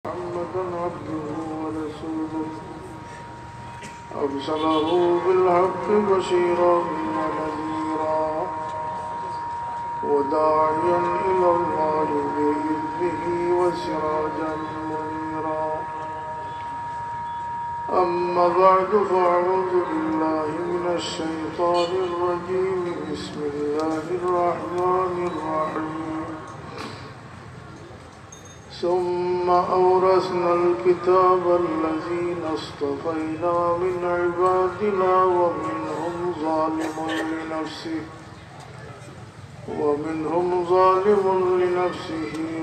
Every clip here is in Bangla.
محمدا عبده ورسوله أرسله بالحق بشيرا ونذيرا وداعيا إلى الله بإذنه وسراجا منيرا أما بعد فأعوذ بالله من الشيطان الرجيم بسم الله الرحمن الرحيم ثم أورثنا الكتاب الذين اصطفينا من عبادنا ومنهم ظالم لنفسه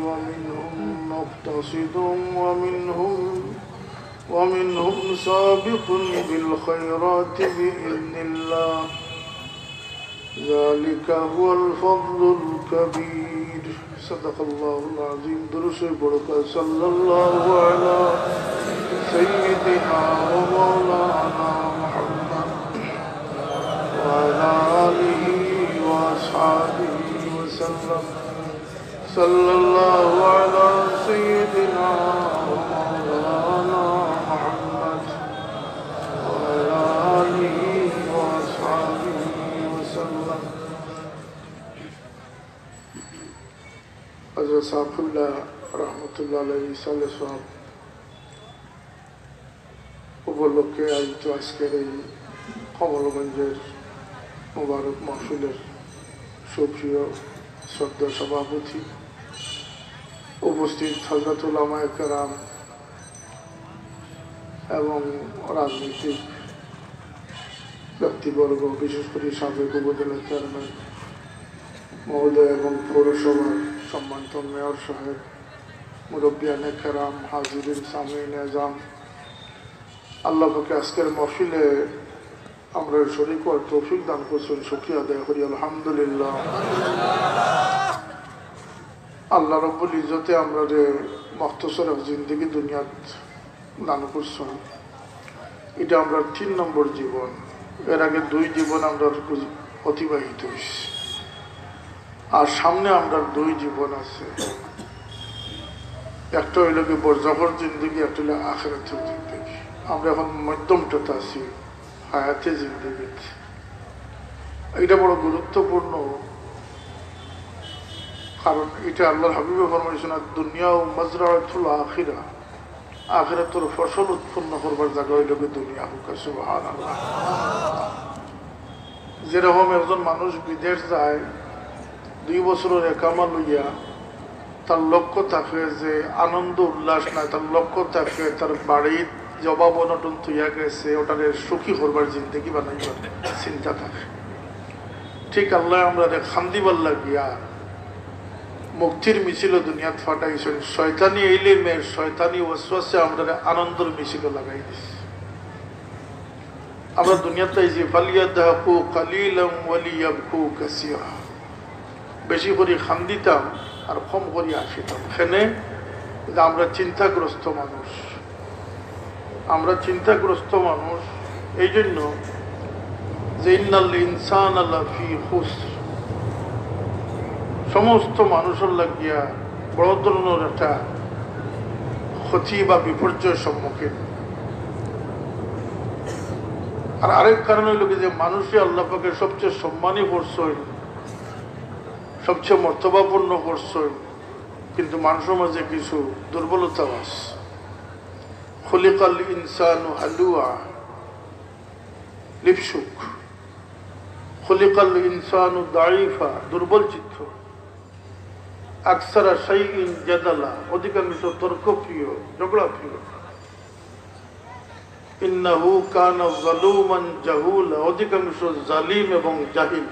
ومنهم مقتصد ومنهم سابق بالخيرات بإذن الله ذلك هو الفضل الكبير صدق الله العظيم درس بركة صلى الله على سيدنا ومولانا محمد وعلى آله وأصحابه وسلم صلى الله على سيدنا ومولانا محمد وعلى آله وأصحابه وسلم حضرت সাফুল্লাহ রহমতুল্লাহ আলাইহি সাহেব উপলক্ষে আয়োজিত আজকের এই কমলগঞ্জের মুবারক মাহফিলের সুপ্রিয় শ্রদ্ধা সভাপতি উপস্থিত হযরত উলামায়ে কেরাম এবং রাজনৈতিক ব্যক্তিবর্গ, বিশেষ করে সাবেক উপজেলা চেয়ারম্যান মহোদয় এবং পৌরসভার সম্মানিত মেয়র সাহেব, মুরব্বিয়ানে কেরাম, হাজিরিন, সামিন এজাম, আল্লাহ পাকে আজকের মাহফিলে আমরা শরীক হওয়ার তৌফিক দান করছেন, শুকরিয়া আদায় করি আলহামদুলিল্লাহ। আল্লাহ রব্বুল ইজ্জতে আমরা যে মখতসর জিন্দেগি দুনিয়াত দান করছেন, এটা আমরা 3 নম্বর জীবন। এর আগে 2 জীবন আমরা অতিবাহিত হয়েছি, আর সামনে আমরা 2 জীবন আছে। একটা হইল কি বরজাখর জিন্দগি, একটা হইল আখিরাতের জিন্দগি। আমরা এখন মধ্যমটাতে আছি, হায়াতে জিন্দগিতে। এটা বড় গুরুত্বপূর্ণ, কারণ এটা আল্লাহর হাবিবে ফরমাইছেন দুনিয়া ও মাজরাতুল আখিরা, আখিরাতের ফসল উৎপন্ন করবার জায়গা হইল কি দুনিয়া। হুকা সুবহানাল্লাহ। যেরকম একজন মানুষ বিদেশ যায় 2 বছরের একামা লইয়া, তার লক্ষ্য থাকে যে আনন্দ উল্লাস নাই, তার লক্ষ্য থাকে তার বাড়ির জবাব অনটন তুইয়া গেছে ওটারে সুখী করবার জিন্দেগি বানাইবার চিন্তা থাকে। ঠিক আল্লাহ আমরা খান্দিবার লাগিয়া মুক্তির মিছিল দুনিয়াত ফাটাইছেন। শয়তানি ইলমের শয়তানি ওয়াসওয়াসে আমরা আনন্দের মিছিল লাগাই দিছি। আমরা দুনিয়াতে যে ফালিয়াদহাকু কালিলাম ওয়ালিয়াবকু কাসীরা, বেশি করে খান্দিতাম আর কম করে আসিতাম। এখানে আমরা চিন্তাগ্রস্ত মানুষ, এই জন্য যে ইন্নাল ইনসানা লাফি খুসর, সমস্ত মানুষের লাগিয়া বড় ধরনের একটা ক্ষতি বা বিপর্যয়ের সম্মুখীন। আর আরেক কারণ হইল যে মানুষই আল্লাহ পাকের সবচেয়ে সম্মানী করছেন, সবচেয়ে মর্তবাপূর্ণ করছেন, কিন্তু মানুষের মাঝে কিছু দুর্বলতা আছে। খুলিকাল ইনসানু হালুয়া, লিপসুক। খুলিকাল ইনসানু দাঈফা, দুর্বল চিত্ত। আকসারা শাইইন জাদালা, অধিকাংশ তর্কপ্রিয়, ঝগড়া প্রিয়। ইন্নাহু কানা যালুমান জাহুলা, অধিকাংশ জালিম এবং জাহিল,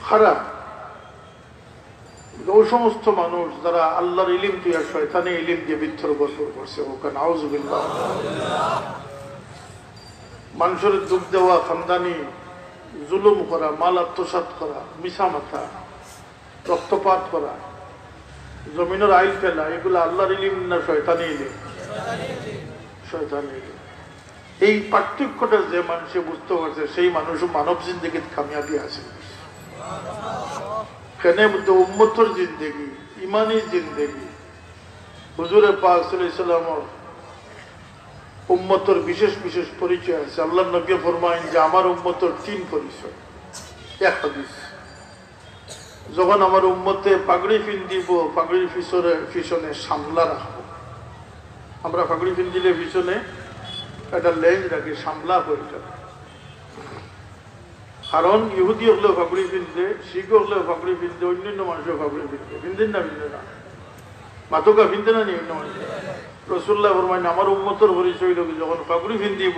খারাপ। ওই সমস্ত মানুষ যারা আল্লাহর ইলিম দিয়ে শয়তানি ইলিম দিয়ে বিত্তর বছর করছে, ওকে নাউযুবিল্লাহ। মানুষের দুঃখ দেওয়া, খানদানি জুলুম করা, মাল আত্মসাৎ করা, মিছা মাথা, রক্তপাত করা, জমিনের আইল ফেলা, এগুলো আল্লাহর ইলিম না শয়তানি ইলিম? শয়তানি ইলিম। এই পার্থক্যটা যে মানুষে বুঝতে পারছে, সেই মানুষ মানব জিন্দগিতে কামিয়াবি আছে। কেন উম্মতের জিন্দগি ইমানি জিন্দেগি। হুজুরে পাক সাল্লাল্লাহু আলাইহি ওয়াসাল্লামের উম্মতের বিশেষ বিশেষ পরিচয় আছে। আল্লাহর নবী ফরমায়েন যে আমার উম্মতের 3 পরিচয়। এক হাদিস, যখন আমার উম্মতে পাগড়ি পিন্দিব, পাগড়ির পিছনে সামলা রাখবো। আমরা পাগড়ি পিন্দিলে পিছনে একটা লেজ রাখি, সামলা হয়ে যাবে। কারণ ইহুদি হলেও পাগড়ি পিনতে, শিখ হলেও পাগড়ি পিনতে, অন্যান্য মানুষও পাগড়ি পিনতে। পিনতেন না? পিনতে না? মাতকা পিনতে না নি অন্য মানুষ? রাসূলুল্লাহ ফরমায়েন আমার উম্মতের পরিচয় লোক যখন পাগড়ি পিন্দিব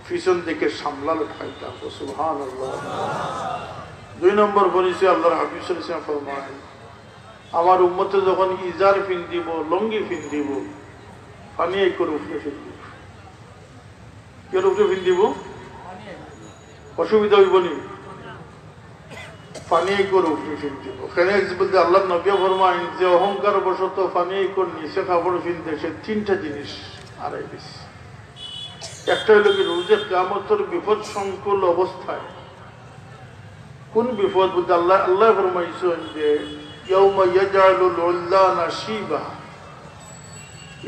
পিছন দিকে সামলা লটকাইতে হবে। সুবহানাল্লাহ। 2 নম্বর পরিচয় আল্লাহর হাবিব সাল্লাল্লাহু আলাইহি ওয়াসাল্লাম ফরমায়েন আমার উম্মতে যখন ইজার পিন্দিব, লঙ্গি পিন্দিব, পানি এই করে উপরে পিন্দিব। কেন উপরে পিন্দিব? অসুবিধা হইব নি? পানি এই করে উপরে পিন্দিব। কেন বলতে আল্লাহ নবী ফরমায়েন যে অহংকার বশত পানি এই করে নিচে কাপড় পিনতে, সে 3টা জিনিস হারাই দিছে। একটা হইল কি রোজে কিয়ামতের বিপদ সংকুল অবস্থায়। কোন বিপদ বলতে আল্লাহ ফরমাইছেন যে ইয়াউমা ইয়াজআলুল উল্লানা শিবা।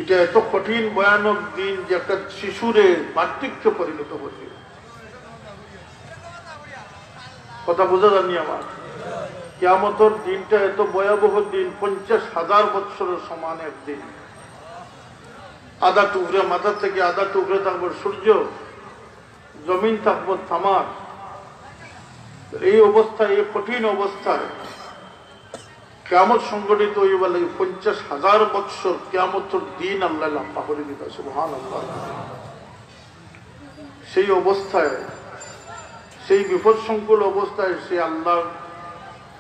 এটা এত কঠিন ভয়ানক দিন যে একটা শিশুরে বার্ধক্যে পরিণত করবে। কথা বোঝা যায়নি আমার? কিয়ামতের দিনটা এত ভয়াবহ দিন, 50,000 বছরের সমান একদিন। আধা টুকরে মাথা থেকে আধা টুকরে থাকবো সূর্য, জমিন থাকবো থামার। এই অবস্থায়, এই কঠিন অবস্থায় কিয়ামত সংগঠিত হইবার লাগে 50,000 বছর কিয়ামতের দিন আল্লাহ লম্বা করে দিতে। সুবহানাল্লাহ। সেই অবস্থায়, সেই বিপদ সংকুল অবস্থায় সে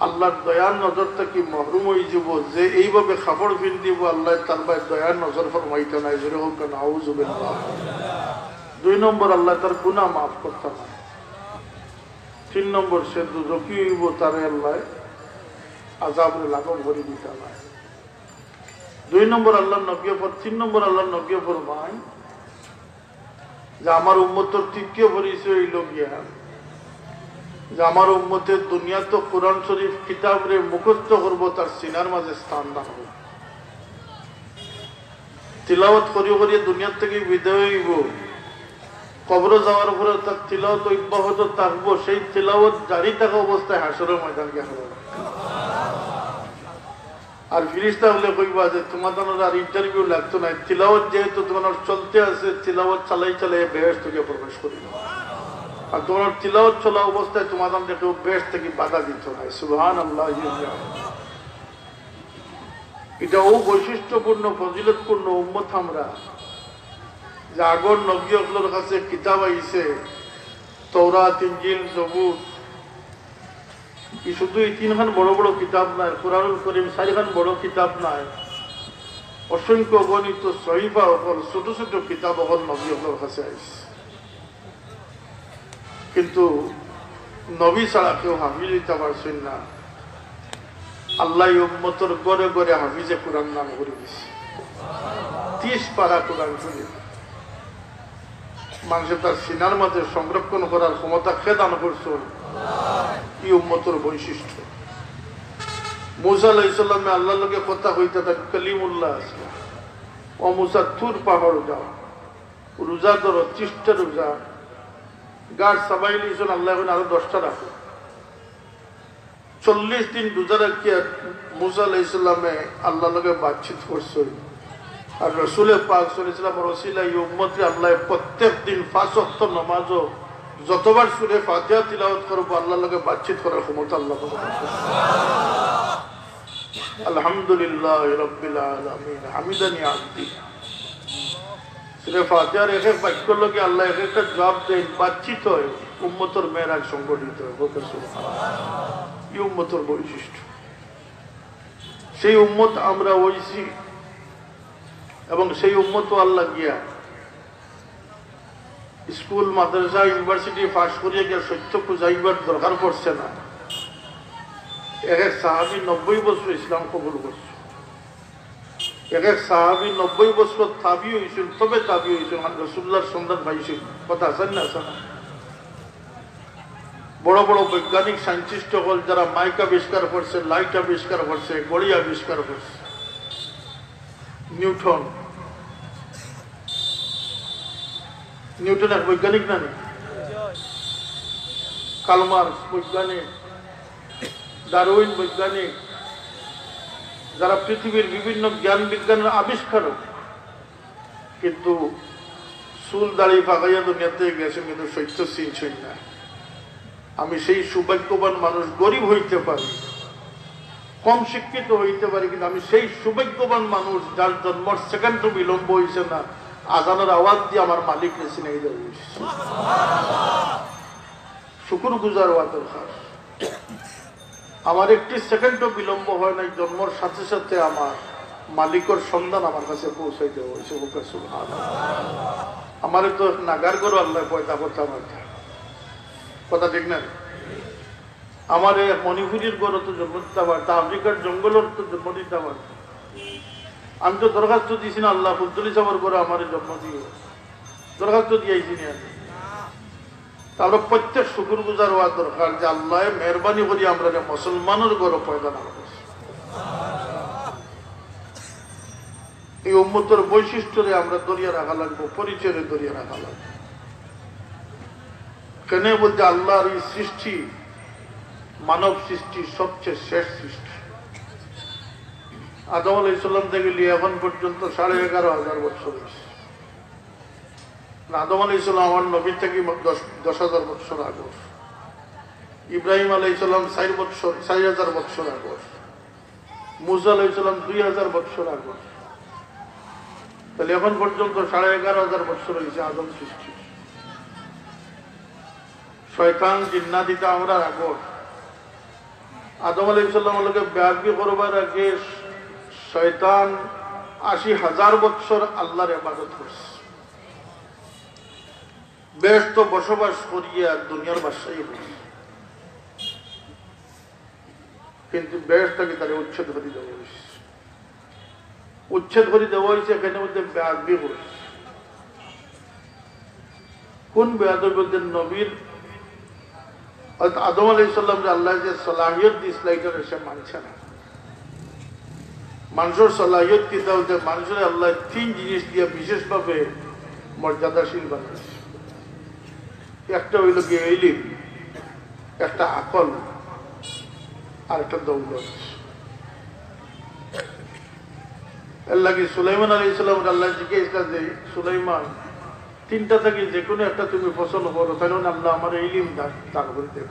আল্লাহর দয়ার নজর থেকে মহরুম হয়ে যাব। যে এইভাবে খাবার ফিন দিব আল্লাহ তার ভাই দয়ার নজর ফরমাইতে নাই। জোরে হোক না আউযুবিল্লাহ। 2 নম্বর আল্লাহ তার গুনাহ মাফ করতে নাই। 3 নম্বর সে দুজকি হইব, তারে আল্লাহ আযাবের লাগাম ভরে দিতে নাই। 2 নম্বর আল্লাহর নবী 3 নম্বর আল্লাহর নবী ফরমায় যে আমার উম্মতের 3য় পরিচয় হইল গিয়া যে আমার উম্মতের দুনিয়া তো কোরআন শরীফ কিতাব রে মুখস্থ করবো, তার সিনার মাঝে স্থান দান হবে। তিলাওয়াত করিয়ে দুনিয়ার থেকে বিদায় হইব, কবরে যাওয়ার পরে তার তিলাওয়াত অব্যাহত থাকবো। সেই তিলাওয়াত জারি থাকা অবস্থায় হাসরের ময়দান গিয়ে হবে। আর ফিরিস্তা হলে কইবা যে তোমাদের আর ইন্টারভিউ লাগতো না, তিলাওয়াত যেহেতু তোমার চলতে আছে, তিলাওয়াত চালাই বেহেশত থেকে প্রবেশ করিল। আর তোমার তিলাওয়াত চলা অবস্থায় তোমাদের দেখে বেহেশত থেকে বাধা দিত না। সুবহানাল্লাহ। এটাও বৈশিষ্ট্যপূর্ণ, ফজিলতপূর্ণ উম্মত আমরা, যে আগর নবী সকলের কাছে কিতাব আইছে, তাওরাত, ইনজিল, জবুর। শুধু এই 3খান বড় বড় কিতাব নাই, কুরআনুল কারীম 4খান বড় কিতাব নাই, অসংখ্য গণিত সহিফা সকল ছোট ছোট কিতাব সকল নবী সকলের কাছে আইছে। কিন্তু নবী ছাড়া কেউ হাফিজ হইতে পারছেন না। আল্লাহ উম্মতের গড়ে গড়ে হাফিজে কোরআন নাম করে দিছে। 30 পারা কোরআন শরীফ মানুষের তার সিনার মাঝে সংরক্ষণ করার ক্ষমতা কে দান করছে? এই উম্মতের বৈশিষ্ট্য। মুসা আলাইহিস সালামে আল্লাহর লগে কথা হইতে তার কালিমুল্লাহ আছে। ও মুসা তুর পাহাড় যাও, রোজা ধরো, 30টা রোজা গাছ সাবাই লিয়েছেন আল্লাহ, এখন আরো 10টা রাখো। 40 দিন রোজা রাখিয়া মুসা আলাইহিস সালামে আল্লাহর লগে বাতচিত করছেন। আর রাসূল পাক সাল্লাল্লাহু আলাইহি ওয়াসাল্লামের ওসিলায় এই উম্মতকে আল্লাহ প্রত্যেক দিন 5 ওয়াক্ত নামাজও যতবার সূরা ফাতিহা তিলাওয়াত করব আল্লাহর লগে বাতচিত করার ক্ষমতা আল্লাহ পাক। আলহামদুলিল্লাহ রাব্বিল আলামিন হামিদানি আবদি। সূরা ফাতিহার এক এক বাক্যের লগে আল্লাহ এক একটা জবাব দেন, বাতচিত হয়, উম্মতের মেরাজ সংগঠিত হয়। বলতে সুবহানাল্লাহ। এই উম্মতের বৈশিষ্ট্য। সেই উম্মত আমরা হইছি এবং সেই উম্মত আল্লাহ গিয়া স্কুল, মাদ্রাসা, ইউনিভার্সিটি পাস করিয়া গিয়া সত্য খুঁজাইবার দরকার পড়ছে না। এক এক সাহাবী 90 বছর ইসলাম কবুল করছে। এক এক সাহাবী 90 বছর তাবি হয়েছিল, তবে তাবি হয়েছিল, মানে রাসূলুল্লাহর সন্ধান পাইছিল। কথা আছেন না? আছে না? বড় বড় বৈজ্ঞানিক সায়েন্টিস্ট হল যারা মাইক আবিষ্কার করছে, লাইট আবিষ্কার করছে, ঘড়ি আবিষ্কার করছে, নিউটন এক বৈজ্ঞানিক না নেই, কার্ল মার্কস বৈজ্ঞানিক, ডারউইন বৈজ্ঞানিক, যারা পৃথিবীর বিভিন্ন জ্ঞান বিজ্ঞানের আবিষ্কারক, কিন্তু চুল দাড়ি পাকাইয়া দুনিয়াতে গেছে কিন্তু সত্য চিনছেন না। আমি সেই সৌভাগ্যবান মানুষ, গরিব হইতে পারি, কম শিক্ষিত হইতে পারি, কিন্তু আমি সেই সৌভাগ্যবান মানুষ যার জন্ম সেকেন্ড বিলম্ব হয়েছে না, আজানের আওয়াজ দিয়ে আমার মালিককে চিনাই দেওয়া হয়েছে। শুকুর গুজার হওয়া দরকার। আমার একটি সেকেন্ডও বিলম্ব হয় নাই, জন্মর সাথে সাথে আমার মালিকের সন্ধান আমার কাছে পৌঁছাই দেওয়া হয়েছে। আমার তো নাগার করো আল্লাহ পয়দা করতে, আমার কথা ঠিক না? আমার মণিপুরের গড়ে তো জন্ম দিতে পারত, আফ্রিকার জঙ্গলের তো জন্ম দিতে পারত। আমি তো দরখাস্ত দিয়েছি না আল্লাহ ফুদ্দুলি সাবর করে আমার জন্ম দিও, দরখাস্ত দিয়েছি না আমি। আমরা প্রত্যেক শুকুর গুজার হওয়া দরকার যে আল্লাহ মেহরবানি করি আমরা মুসলমানের গড়ে পয়দা না করছি। এই উম্মতের বৈশিষ্ট্যরে আমরা দরিয়া রাখা লাগবো, পরিচয়ে দরিয়া রাখা লাগবে। কেন বলতে আল্লাহর এই সৃষ্টি, মানব সৃষ্টি সবচেয়ে শেষ সৃষ্টি। আদম আলাইহিস সালাম থেকে নিয়ে এখন পর্যন্ত 11,500 বছর হয়েছে। আদম আলাইহিস সালাম আমার নবী থেকে 10,000 বছর আগে, ইব্রাহিম আলাইহিস সালাম 4,000 বছর আগে, মুসা আলাইহিস সালাম 2,000 বছর আগে। তাহলে এখন পর্যন্ত 11,500 বছর হয়েছে আদম সৃষ্টি। শয়তান জিন্নাতিতে আমরা আগে, আদম আলাইহিস সালাম লোকে বেয়াদবি করবার আগে শয়তান 80,000 বছর আল্লাহর ইবাদত করছে। বেহেশত বসবাস করিয়া দুনিয়ার বাদশাহী হয়েছে, কিন্তু বেহেশতকে তারা উচ্ছেদ করে দেওয়া হয়েছে। উচ্ছেদ করে দেওয়া হয়েছে এখানে মধ্যে বেয়াদবি করেছে। কোন বেয়াদবি বলতে নবীর আদম আলাইহিস সালাম যে আল্লাহ যে সলাহিয়ত দিয়েছিল সে মানছে না। মানুষের সলাহিয়ত কি তা হচ্ছে, মানুষের আল্লাহ 3 জিনিস দিয়ে বিশেষভাবে মর্যাদাশীল বানিয়েছে। একটা হইল গিয়ে ইলম, একটা আকল, আর একটা দৌলত। এর লাগে সুলাইমান আলাইহিস সালাম আল্লাহ জিজ্ঞেস যে সুলাইমান 3টা থেকে যে কোনো একটা তুমি পছন্দ করো, তাহলে আল্লাহ আমার ইলম দান করে দেব।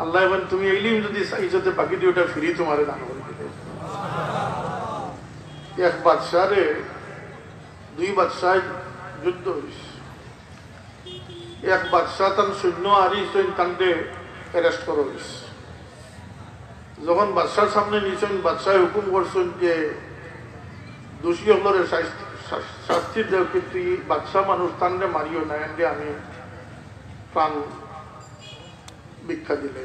আল্লাহ এখন তুমি ইলম যদি চাইছোতে বাকি 2টা ফ্রি তোমার দান করে দেবে। এক বাদশারে 2 বাদশাহ যুদ্ধ হয়েছে। এক বাদশাহ তার সৈন্য আরিছেন, তাকে অ্যারেস্ট করা হয়েছে। যখন বাদশার সামনে নিয়েছেন, বাদশাহ হুকুম করছেন যে দোষী হলের শাস্তি দেও, কিন্তু বাদশাহ মানুষ তাকে মারিও না, এনে আমি প্রাণ ভিক্ষা দিলে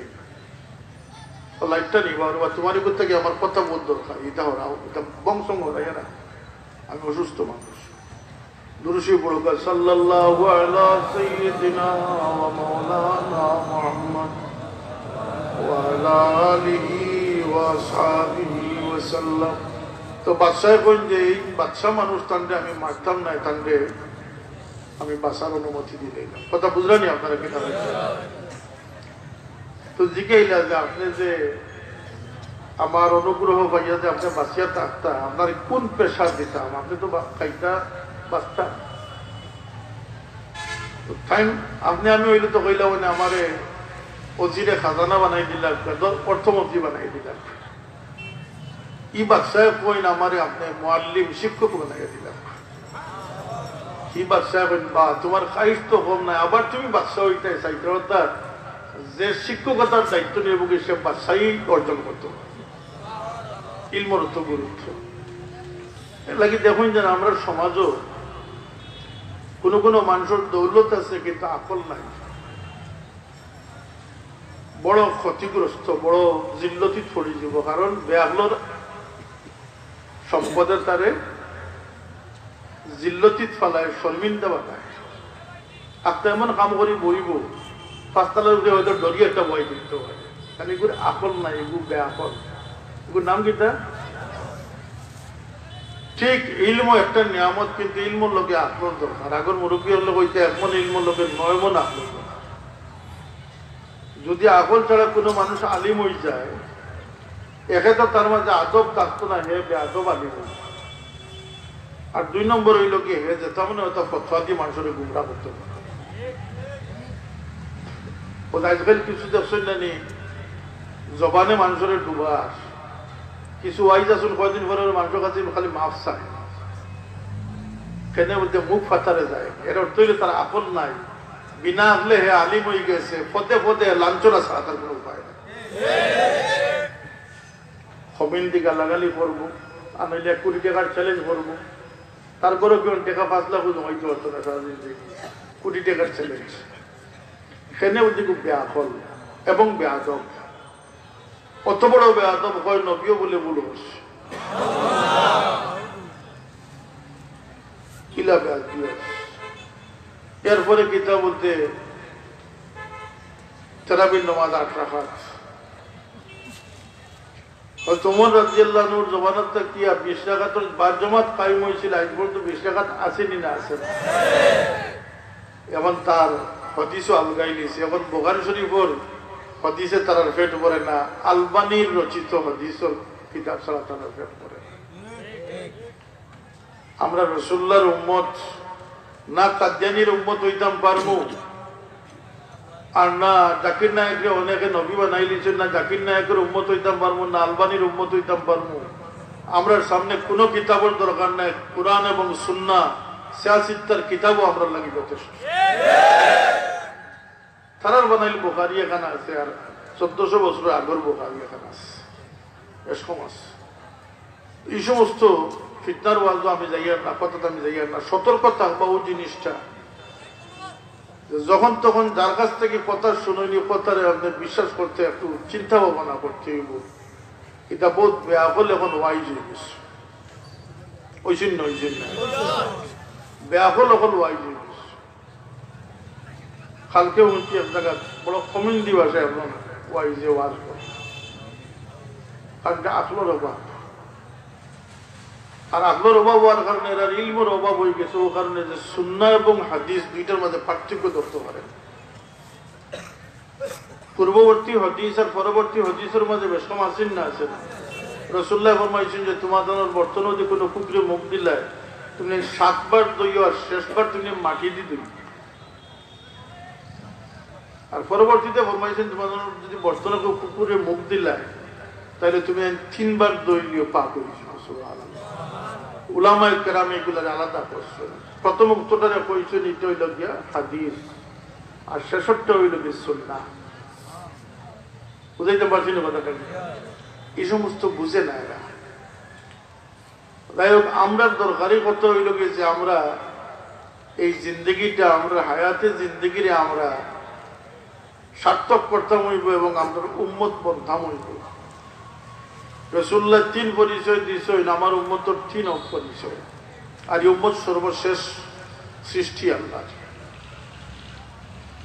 লাইটটা নিবা, তোমার উপর থেকে আমার কথা বোধ দরকার, এটা হরাও, এটা বংশ হরাই না, আমি অসুস্থ মানুষ। দুরূশী পড়ুকা সাল্লাল্লাহু আলা সাইয়্যিদিনা ওয়া মাওলানা মুহাম্মদ ওয়া আলা আলিহি ওয়া আসহাবিহি ওয়া সাল্লাম। তো বাদশাহ কইন যে এই বাদশাহ মানুষ তান্ডে আমি মারতাম না, তান্ডে আমি বাঁচার অনুমতি দিলে। কথা বুঝলেনি আপনারা কিনা? তো জিজ্ঞাইলা যে আপনি যে আমার অনুগ্রহ পাইয়া যে আপনি বাঁচিয়া থাকতাম, আপনার কোন পেশা দিতাম? আপনি তো খাইতা বাঁচতাম। আপনি আমি হইলে তো কইলাম মানে আমারে অজিরে খাজানা বানাই দিলাম, অর্থমন্ত্রী বানাই দিলাম। ই বাদশাহ কইন আমারে আপনি মুআল্লিম শিক্ষক বানাই দিলাম। ই বাদশাহ কইন বা তোমার খাইশ তো কম নাই, আবার তুমি বাদশাহ হইতে চাইতে, যে শিক্ষকতার দায়িত্ব নিয়ে সে বাদশাহী অর্জন করতো। ইলমের অত গুরুত্ব এর লাগে দেখুন যে আমরা সমাজও কোনো কোনো মানুষের দৌলত আছে কিন্তু আকল নাই, বড় ক্ষতিগ্রস্ত, বড় জিল্লতিত পড়ে যাব। কারণ বেআকলর সম্পদের তারে জিল্লতিত ফালায়, শর্মিন্দা বানায়। আপনি এমন কাম করি বইব পাঁচতলার উপরে হয়তো ডরিয়ে একটা বই কিনতে পারে, কারণ এগুলো আকল নাই, এগুলো বেআকল। এগুলোর নাম কিটা? ঠিক ইলম একটা নিয়ামত, কিন্তু ইলমর লোকে আকলর দরকার। আগর মুরব্বী হলে কইতে এখন ইলমর লোকের 9 মন আকল। যদি আকল ছাড়া কোনো মানুষ আলিম হয়ে যায়, একে তো তার মাঝে আদব থাকতো না, হে বেআদব আলিম। আর 2 নম্বর হইল কি, হে যেত মানে হয়তো ফতোয়া দিয়ে মানুষের গুমরা করতে পারে। আজকাল কিছু দেখছেন না নি, জবানে মানুষের ডুবাস, কিছু ওয়াইজ আসুন কয়দিন পরে মানুষের কাছে খালি মাফ চায়, কেনে বলতে মুখ ফাটারে যায়। এর অর্থ হইলে তার আপন নাই, বিনা আসলে হে আলিম হয়ে গেছে, পদে পদে লাঞ্ছনা ছাড়া তার কোনো উপায় নাই। হবিন দি গালাগালি করবো, আনাইলে 1 কোটি টাকার চ্যালেঞ্জ করবো, তারপরে কেউ টাকা 5 লাখ হইতে পারতো না, সারাদিন কোটি টাকার চ্যালেঞ্জ। কেনে বলতে খুব বেআকল এবং বেআদব। অত বড় বেআদব হয় নবীও বলে বুলস কিলা বেআদবি। এরপরে কিতা বলতে তারাবির নামাজ 8 রাকাত। ওমর রাদিয়াল্লাহু আনহুর জমানাত কি 20 রাকাতের 5 জামাত কায়েম হয়েছিল, আজ পর্যন্ত 20 রাকাত আসেনি না আছে। এখন তার হাদিসও আলগাই নিয়েছে। এখন বুখারী শরীফের হাদিসে তার ফেট পড়ে না, আলবানির রচিত হাদিসের কিতাব ছাড়া তার ফেট পড়ে না। আমরা রাসূলুল্লাহর উম্মত না, কাদিয়ানির উম্মত হইতাম পারমু, আর না জাকির নায়করে অনেকে নবী বানাই লিছেন, না জাকির নায়কের উম্মত হইতাম পারমু, না আলবানির উম্মত হইতাম পারমু। আমরা সামনে কোনো কিতাবের দরকার নাই, কুরআন এবং সুন্নাহ সিয়াসিত্তার কিতাবও আমরা লাগি যথেষ্ট। তারার বানাইল বুখারী এখানে আছে, আর 1400 বছর আগের বুখারী এখানে আছে, বেশ কম আছে। এই সমস্ত ফিতনার ওয়াজও আমি যাইয়ার না, কথা আমি যাইয়ার না। সতর্ক থাকবা ওই জিনিসটা, যখন তখন যার কাছ থেকে কথা শুনিনি, কথারে আপনার বিশ্বাস করতে একটু চিন্তা ভাবনা করতে হইব। এটা বহুত বেআকল এখন ওয়াইজ হয়ে গেছে, ওই চিহ্ন বেআকল এখন ওয়াইজ হয়ে গেছে। কালকে উঠি এক জায়গা বড় কমিউনিটি ভাষায় এখন ওয়াইজে ওয়াজ করে, কারণ আকলোর অভাব। আর আকলোর অভাব হওয়ার কারণে এরা ইলমের অভাব হয়ে গেছে, ও কারণে যে সুন্নাহ এবং হাদিস দুইটার মধ্যে পার্থক্য ধরতে পারে। পূর্ববর্তী হাদিস আর পরবর্তী হাদিসের মাঝে বেশ কম আছেন না, আছে না? রাসূলুল্লাহ ফরমাইছেন যে তোমাদের বর্তন যদি কোনো কুকুরে মুখ দিলায়, তুমি 7 বার দইও, আর শেষবার তুমি মাটি দিয়ে দিবে। আর পরবর্তীতে ফরমাইছেন তোমাদের যদি বর্তনে কুকুরে মুখ দিলায়, তাহলে তুমি 3 বার দইলিও পাপ হয়েছে। উলামায়ে কেরাম এগুলার আলাদা করছেন। প্রথম উত্তরটা কইছেন এটা হইল গিয়া হাদিস, আর শেষরটা হইল গিয়া সুন্নাহ। বুঝাইতে পারছি না কথাটা? এই সমস্ত বুঝে না এরা। যাই হোক, আমরা দরকারি কথা হইল গিয়ে যে আমরা এই জিন্দগিটা, আমরা হায়াতে জিন্দগিরে আমরা সার্থক করতাম হইব এবং আমরা উম্মত বন্ধাম হইব। রাসূলুল্লাহ 3 পরিচয় দিয়েছেন, আমার উম্মতের 3 পরিচয়। আর এই উম্মত সর্বশেষ সৃষ্টি আল্লাহর।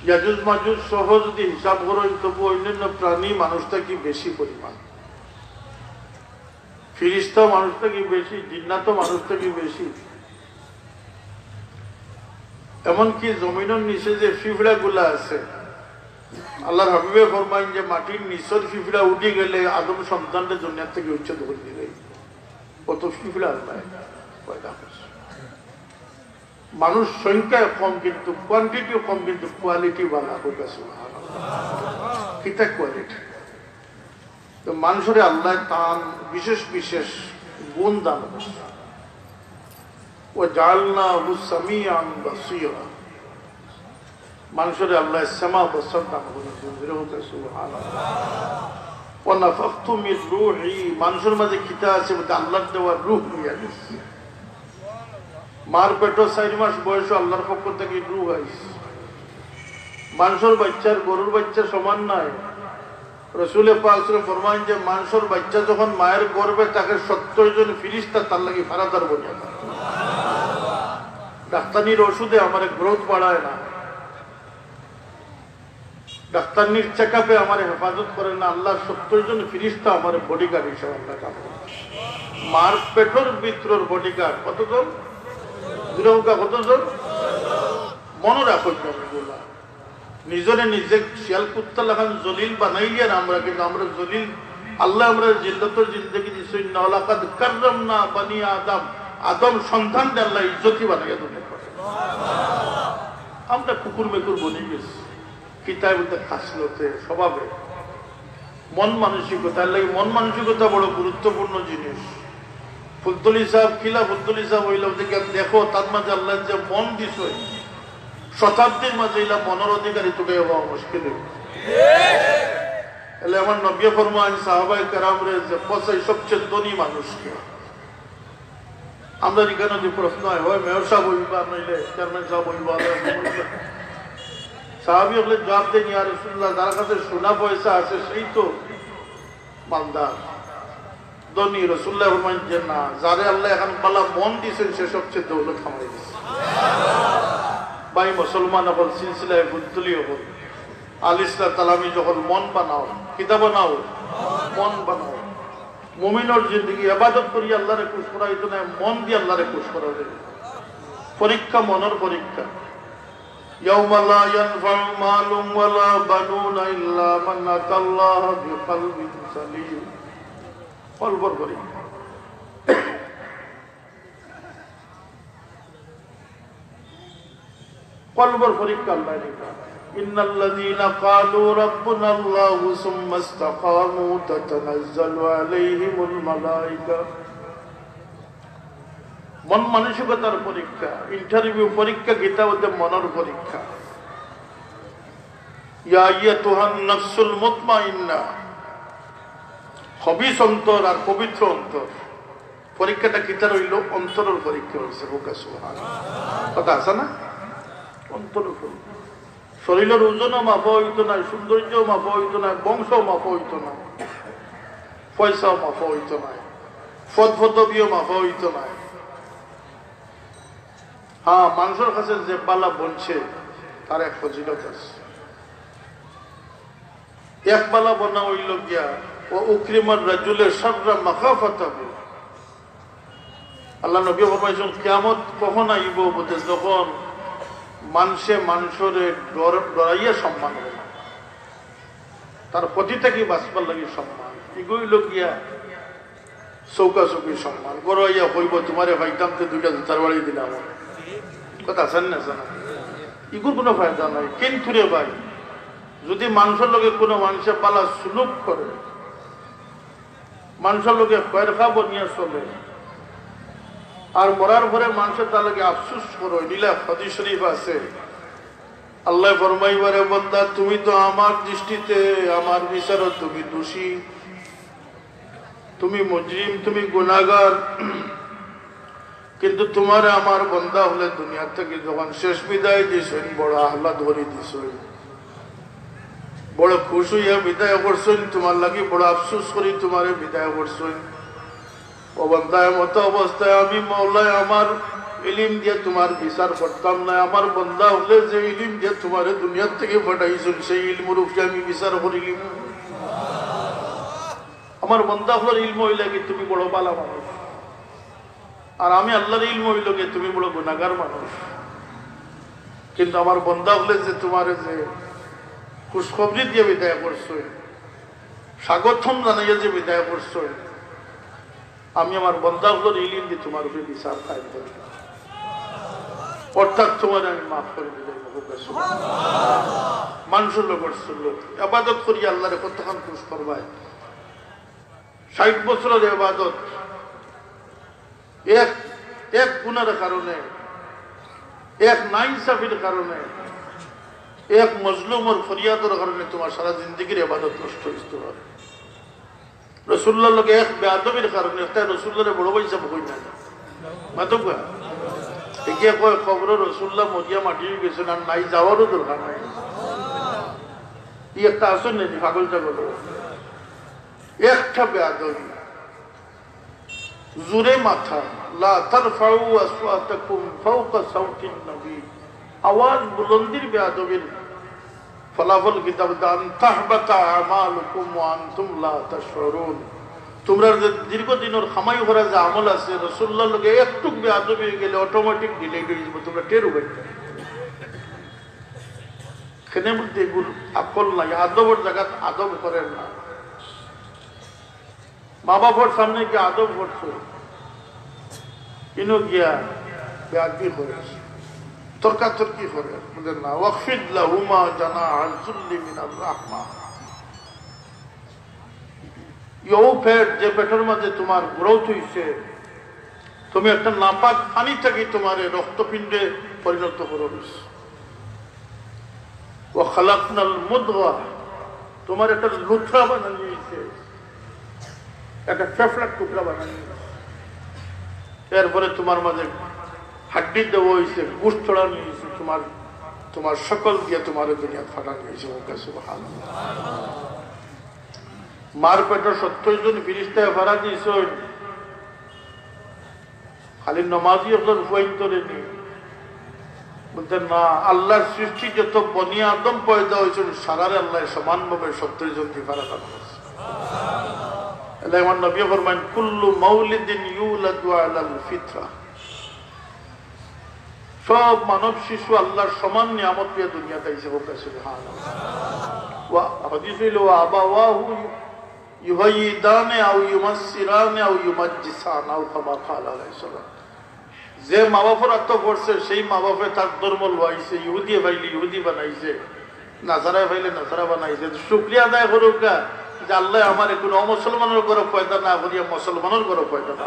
ইয়াজুজ মাজুজ সহ যদি হিসাব করেন, তবু অন্যান্য প্রাণী মানুষটা কি বেশি পরিমাণ, ফিরিস্তা মানুষটা কি বেশি, জিন্নাত মানুষটা কি বেশি। এমনকি জমিনের নিচে যে ফিফড়া গুলা আছে, আল্লাহর হাবিবে ফরমাইন যে মাটির নিচের ফিফড়া উঠে গেলে আদম সন্তানদের দুনিয়া থেকে উচ্ছেদ করে দিলে কত ফিফড়া আল্লাহ পয়দা করছে। মানুষ সংখ্যায় কম, কিন্তু কোয়ান্টিটিও কম, কিন্তু কোয়ালিটি বালা হয়ে গেছে। কিতা কোয়ালিটি? তো মানুষের আল্লাহ তান বিশেষ বিশেষ গুণ দান করছে। ও জাআলনাহু সামিআন বাসীরা, মানুষের আল্লাহ সামা বসর দান করেছে। সুবহানাল্লাহ। ওয়া নাফাখতু মির রূহি, মানুষের মাঝে কিতা আছে বলতে আল্লাহর দেওয়া রূহ নিয়ে গেছে। মার পেটো 4 মাস বয়স আল্লাহর পক্ষ থেকে রূহ আইছে। মানুষের বাচ্চার গরুর বাচ্চা সমান নাই। রাসূল পাক সাল্লাল্লাহু আলাইহি ওয়াসাল্লাম ফরমান যে মানুষের বাচ্চা যখন মায়ের গর্ভে থাকে 70 জন ফেরেশতা তার লাগি ফারাদার বনে যায়। ডাক্তারির ওষুধে আমার গ্রোথ বাড়ায় না। ডাক্তারনির চেক আপে আমার হেফাজত করে না, আল্লাহ 70 জন ফিরিস্তা আমার বডিগার্ড হিসাবে আল্লাহ কাম করে। মার পেটর ভিতর বডিগার্ড কতজন? দুর্গা কতজন? মনে রাখো এগুলা। নিজরে নিজে শিয়াল কুত্তা লাগান জলিল বানাইলি আর আমরা, কিন্তু আমরা জলিল আল্লাহ আমরা জিল্লাতর জিন্দগি দিছি। নালাকাদ কাররামনা বানি আদম, আদম সন্তান আল্লাহ ইজ্জতি বানাইয়া দিতে পারে। আমরা কুকুর মেকুর বনে গেছি কিতাবে খাসলতে স্বভাবে মন মানসিকতা। লাগে মন মানসিকতা বড় গুরুত্বপূর্ণ জিনিস। ফুলতলি সাহেব খিলা ফুলতলি সাহেব হইলাম দেখো তার মাঝে আল্লাহ যে মন দিছ, শতাব্দীর মাঝে এলা মনের অধিকারী তোকে হওয়া মুশকিল। এলে আমার নবী ফরমান সাহাবায়ে কেরামরে যে পছাই সবচেয়ে ধনী মানুষকে। আমরা এখানে যে প্রশ্ন হয় মেয়র সাহেব হইবা নইলে চেয়ারম্যান সাহেব হইবা, সাহাবী হলে জবাব দেন ইয়া রাসূলুল্লাহ, যার কাছে সোনা পয়সা আছে সেই তো মালদার ধনী। রাসূলুল্লাহ ফরমান যে না, যারে আল্লাহ এখন বালা মন দিয়েছেন সে সবচেয়ে দৌলত কামাই দিয়েছে। ভাই মুসলমান হল সিলসিলায় বুদ্ধলি হল আলিসলা তালামি যখন মন বানাও, কিতা বানাও? মন বানাও। মুমিনের জিন্দগি ইবাদত করি আল্লাহরে খুশ করা হইতো না, মন দিয়ে আল্লাহরে খুশ করা যায়। পরীক্ষা মনের পরীক্ষা। ইয়াউমা লা ইয়ানফাউ মালুন ওয়ালা বানুনা ইল্লা মান আতাল্লাহা বিকলবিন সালিম। কলবর পরীক্ষা। কলবর পরীক্ষা আল্লাহ নিকা। ইন্নাল্লাযীনা ক্বালু রাব্বুনাল্লাহু সুম্মা ইসতাকামু তাতানাজ্জালু আলাইহিমুল মালায়েকা। মন মানসিকতার পরীক্ষা, ইন্টারভিউ পরীক্ষা, কিতাবতে মনের পরীক্ষা। ইয়া আইয়াতুহান নাফসুল মুতমাইন্না, খবিস অন্তর আর পবিত্র অন্তর। পরীক্ষাটা কিতা রইল? অন্তরের পরীক্ষা হয়েছে। কথা আছে না? অন্তরের পরীক্ষা। শরীরের ওজনও মাপা হইতো না, সৌন্দর্যও মাপা হইতো না, বংশও মাপা হইতো না, পয়সাও মাপা হইতো না, পদপদবিও মাপা হইতো না। হ্যাঁ, মানুষের কাছে যে পালা বলছে তার এক ফজিলত আছে। এক পালা বনা হইল গিয়া ও উকরিমার রাজুলের শাররা মাখাফাতাহু। আল্লাহ নবী ফরমাইছেন কিয়ামত কখন আইব বলতে, যখন মানুষে মানুষরে ডরাইয়া সম্মান হবে না, তার প্রতি থেকে বাঁচবার লাগে সম্মান। এগুলো গিয়া চৌকা চৌকি সম্মান গড়াইয়া হইব, তোমারে ভাইতাম তো দুইটা জুতার বাড়ি দিলাম। কথা আছেন না জানা? এগুলোর কোনো ফায়দা নাই। কিন্তু রে ভাই, যদি মানুষের লোকে কোনো মানুষের পালা সুলুক করে, মানুষের লোকে খয়েরখা বনিয়া চলে, আর মরার পরে মানুষের তার লাগে আফসুস করো, নীলা হাদিস শরীফ আছে। আল্লাহ ফরমাইবারে বান্দা, তুমি তো আমার দৃষ্টিতে আমার বিচারত তুমি দোষী, তুমি মুজরিম, তুমি গুনাহগার, কিন্তু তোমার আমার বান্দা হলে দুনিয়া থেকে যখন শেষ বিদায় দিছেন বড় আহ্লাদ ভরি দিছেন, বড় খুশ হইয়া বিদায় করছেন। তোমার লাগি বড় আফসোস করি তোমারে বিদায় করছেন। ও বান্দায় মতো অবস্থায় আমি মওলায় আমার ইলিম দিয়ে তোমার বিচার করতাম না, আমার বান্দা হলে যে ইলিম দিয়ে তোমারে দুনিয়ার থেকে পাঠাইছেন সেই ইলমের উপরে আমি বিচার করিলিম। আমার বান্দা হলোর ইলম হইলে কি তুমি বড় বালা মানুষ, আর আমি আল্লাহর ইলম হইল কি তুমি বড় গুনাহগার মানুষ। কিন্তু আমার বান্দা হলে যে তোমারে যে খুশখবরি দিয়ে বিদায় করছো, স্বাগতম জানাইয়া যে বিদায় করছো, আমি আমার বান্দাগুলোর ইলিম দিয়ে তোমার উপরে বিচার কায়েম করি, অর্থাৎ তোমার আমি মাফ করে দিলাম। মানুষের লোক ইবাদত করি আল্লাহরে কতক্ষণ খুশ করবাই। 60 বছরের ইবাদত এক গুনার কারণে, এক নাইনসাফির কারণে, এক মজলুমের ফরিয়াদের কারণে তোমার সারা জিন্দগির ইবাদত নষ্ট হইতে পারে। রসুল্লাহ লোকে এক বেআদবির কারণে একটা রসুল্লাহরে বড় পয়সা বই না মাতকা এগিয়ে কয় খবর রসুল্লাহ মরিয়া মাটি গেছেন আর নাই যাওয়ারও দরকার নাই। ই একটা আসন নেই পাগল ছাগল, একটা বেআদবি, জোরে মাথা, লা তারফাউ আসওয়াতাকুম ফাওকা সাউতিন নবী, আওয়াজ বুলন্দির বেআদবির ফলাফল কিতাব দান তাহবাতা আমালুকুম ওয়া আনতুম লা তাশউরুন। তোমরা যে দীর্ঘদিনের খামাই করা যে আমল আছে রাসূলুল্লাহর লগে একটু বেয়াদবি হয়ে গেলে অটোমেটিক ডিলিট হয়ে যাবে, তোমরা টের পাবে না। কেন বলতে এগুলো আকল নাই, আদবের জায়গা আদব করেন না। মা বাবার সামনে গিয়ে আদব করছো, ইনো গিয়া বেয়াদবি করে তর্কাতর্কি করে বলেন না। ওয়াকফিদ লাহুমা জানাহাল যুল্লি মিনার রাহমা। ইও পেট যে পেটের মধ্যে তোমার গ্রোথ হইছে, তুমি একটা নাপাক পানি থেকে তোমার রক্তপিণ্ডে পরিণত করছ। ওয়া খালাকনাল মুদগা, তোমার একটা লুথরা বানানো হয়েছে, একটা ফেফড়ার টুকরা বানানো হয়েছে। এরপরে তোমার মাঝে হাড্ডি দেওয়া হয়েছে, গোশত ছড়ানো হয়েছে, তোমার সকল দিয়ে তোমার দুনিয়া ফাটানো হয়েছে। সুবহানাল্লাহ। মার পেটের 70 জন ফিরিস্তায় ফাড়া দিয়েছে, খালি নমাজি আপনার উপরে নেই বলতেন না। আল্লাহর সৃষ্টি যত বনি আদম পয়দা হয়েছেন সারারে আল্লাহ সমানভাবে 70 জন কি ফাড়া দান করছে। আমার নবী ফরমান কুল্লু মাউলিদিন ইউলাদু আলাল ফিতরা, সব মানব শিশু আল্লাহর সমান নিয়ামত পেয়ে দুনিয়াতে এসে হোক। সুবহানাল্লাহ। ওয়া হাদিস হইল আবাওয়াহু ইউহাইদানে আও ইউমাসসিরানে আও ইউমাজ্জিসানে আও কামা ক্বালা আলাইহিস সালাম। যে মা বাবার আত্ম করছে সেই মা বাপে তার ধর্ম লইছে, ইহুদি ভাইলে ইহুদি বানাইছে, নাসারা ভাইলে নাসারা বানাইছে। শুকরিয়া আদায় করুক যে আল্লাহ আমার কোনো অমুসলমানের ঘরে পয়দা না করিয়া মুসলমানের ঘরে পয়দা না।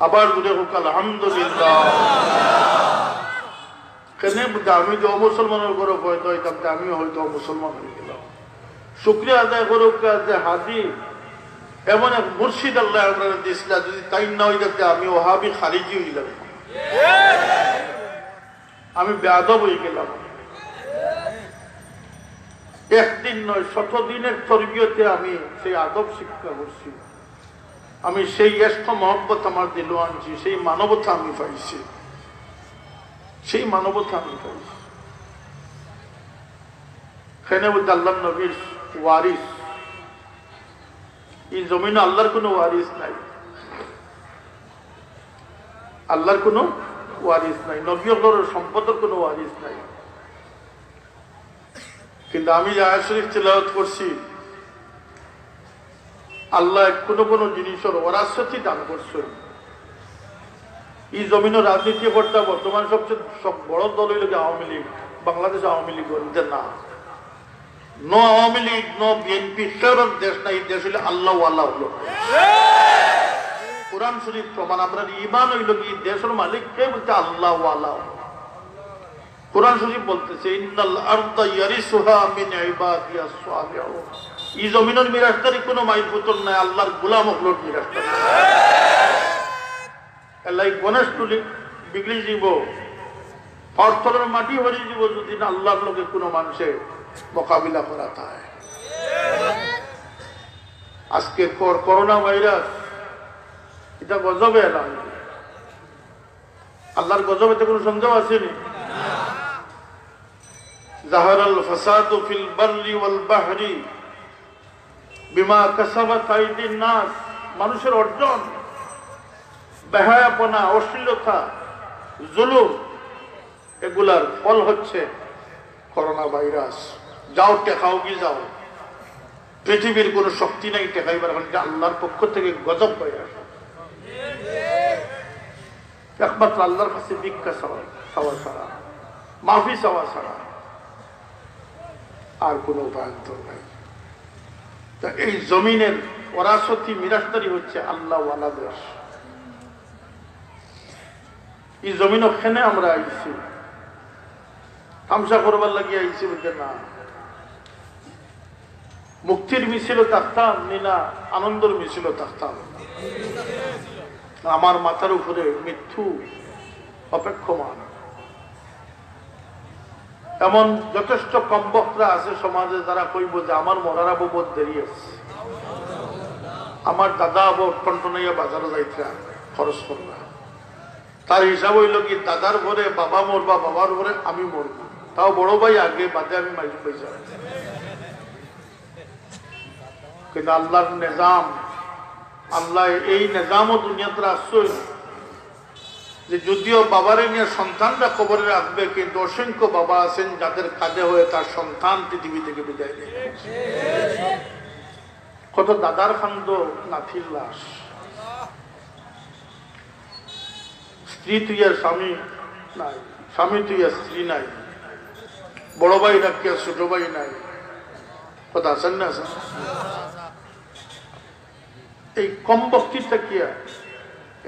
আবার বলে হোক আলহামদুলিল্লাহ। কেন আমি যে অমুসলমানের ঘরে পয়দা হইতাম, আমিও হয়তো অমুসলমান হয়ে গেলাম। শুকরিয়া আদায় করুক যে হাদি এমন এক মুর্শিদ আল্লাহ আপনারা দিয়েছিলেন, যদি তাই না হয়ে যাতে আমি ওহাবি খারিজি হইলাম, আমি বেয়াদব হয়ে গেলাম। একদিন নয়, 100 দিনের তরবিয়তে আমি সেই আদব শিক্ষা করছি, আমি সেই ইশক মহব্বত আমার দিল আনছি, সেই মানবতা আমি পাইছি, সেই মানবতা আমি পাইছি। খেনে বলতে আল্লাহ নবীর ওয়ারিস, এই জমিনে আল্লাহর কোনো ওয়ারিস নাই, আল্লাহর কোনো ওয়ারিস নাই, নবীর সম্পদের কোনো ওয়ারিস নাই। কিন্তু আমি যে আয়াত শরীফ তিলাওয়াত করছি, আল্লাহ কোনো জিনিসের ওয়ারাসতি দান করছেন। এই জমিনের রাজনীতি করতে বর্তমান সব বড় দল হইল আওয়ামী লীগ, বাংলাদেশ আওয়ামী লীগ না, no Awami League no BNP, সেরকম দেশ না। এই দেশ হইলে আল্লাহ আল্লাহ হলো। কোরআন শরীফ প্রমাণ। আমরা ইমান হইল কি দেশের মালিক কে বলতে আল্লাহ আল্লাহ। কোরআন শরীফ বলতেছে ইন্নাল আরদা ইয়ারিসুহা মিন ইবাদিয়াস সালিহুন। এই জমিনের মিরাসদারি কোনো মাইল পুতুল নাই, আল্লাহর গোলাম হলোর মিরাসদারি। আল্লাহ গণেশ তুলি বিগড়ি যাব, অর্থের মাটি হয়ে যাব যদি না আল্লাহর লোকে কোনো মানুষের মোকাবিলা করা থাকে। আজকে করোনা ভাইরাস এটা গজবে এলাম, আল্লাহর গজবেতে কোনো সন্দেহ আসেনি। জাহারাল ফাসাদু ফিল বাররি ওয়াল বাহরি বিমা কাসাবাত আইদিন নাস। মানুষের অর্জন, বেহায়াপনা, অশ্লীলতা, জুলুম, এগুলার ফল হচ্ছে করোনা ভাইরাস। যাও টেকাও কি যাও, পৃথিবীর কোন শক্তি নাই টেকাইবার, আল্লাহর পক্ষ থেকে গজব ভাইরাস। একমাত্র আল্লাহর কাছে ভিক্ষা চাওয়া ছাড়া, মাফি চাওয়া ছাড়া আর কোন উপায়ন্তর নাই। তা এই জমিনের ওরাসতি মিরাসদারি হচ্ছে আল্লাহ ওয়ালা দেশ। এই জমিন ওখানে আমরা আইছি, তামসা করবার লাগিয়ে আইছি বলতে না। মুক্তির মিছিল থাকতাম না, আনন্দের মিছিল থাকতাম। আমার মাথার উপরে মৃত্যু অপেক্ষমান। এমন যথেষ্ট কমবক্তরা আছে সমাজে যারা কইব যে আমার মরার আবু বহুত দেরি আছে, আমার দাদা আবু কন্টনাইয়া বাজারে যাইতরা খরচ করবা। তার হিসাব হইল কি দাদার ঘরে বাবা মরবা, বাবার ঘরে আমি মরব। তাও বড় ভাই আগে বাদে আমি মাইক পয়সা, কিন্তু আল্লাহর নিজাম, আল্লাহ এই নিজামও দুনিয়াতে আসছই যে যদিও বাবারে নিয়ে সন্তানরা কবরে রাখবে, কিন্তু অসংখ্য বাবা আছেন যাদের কাঁধে হয়ে তার সন্তান পৃথিবী থেকে বিদায় নিয়ে গেছে। কত দাদার খান্দ নাথির লাশ, স্ত্রী তুই আর স্বামী নাই, স্বামী তুই আর স্ত্রী নাই, বড় ভাই রাখি আর ছোট ভাই নাই, কথা আছেন না? এই কম বক্তি থাকিয়া,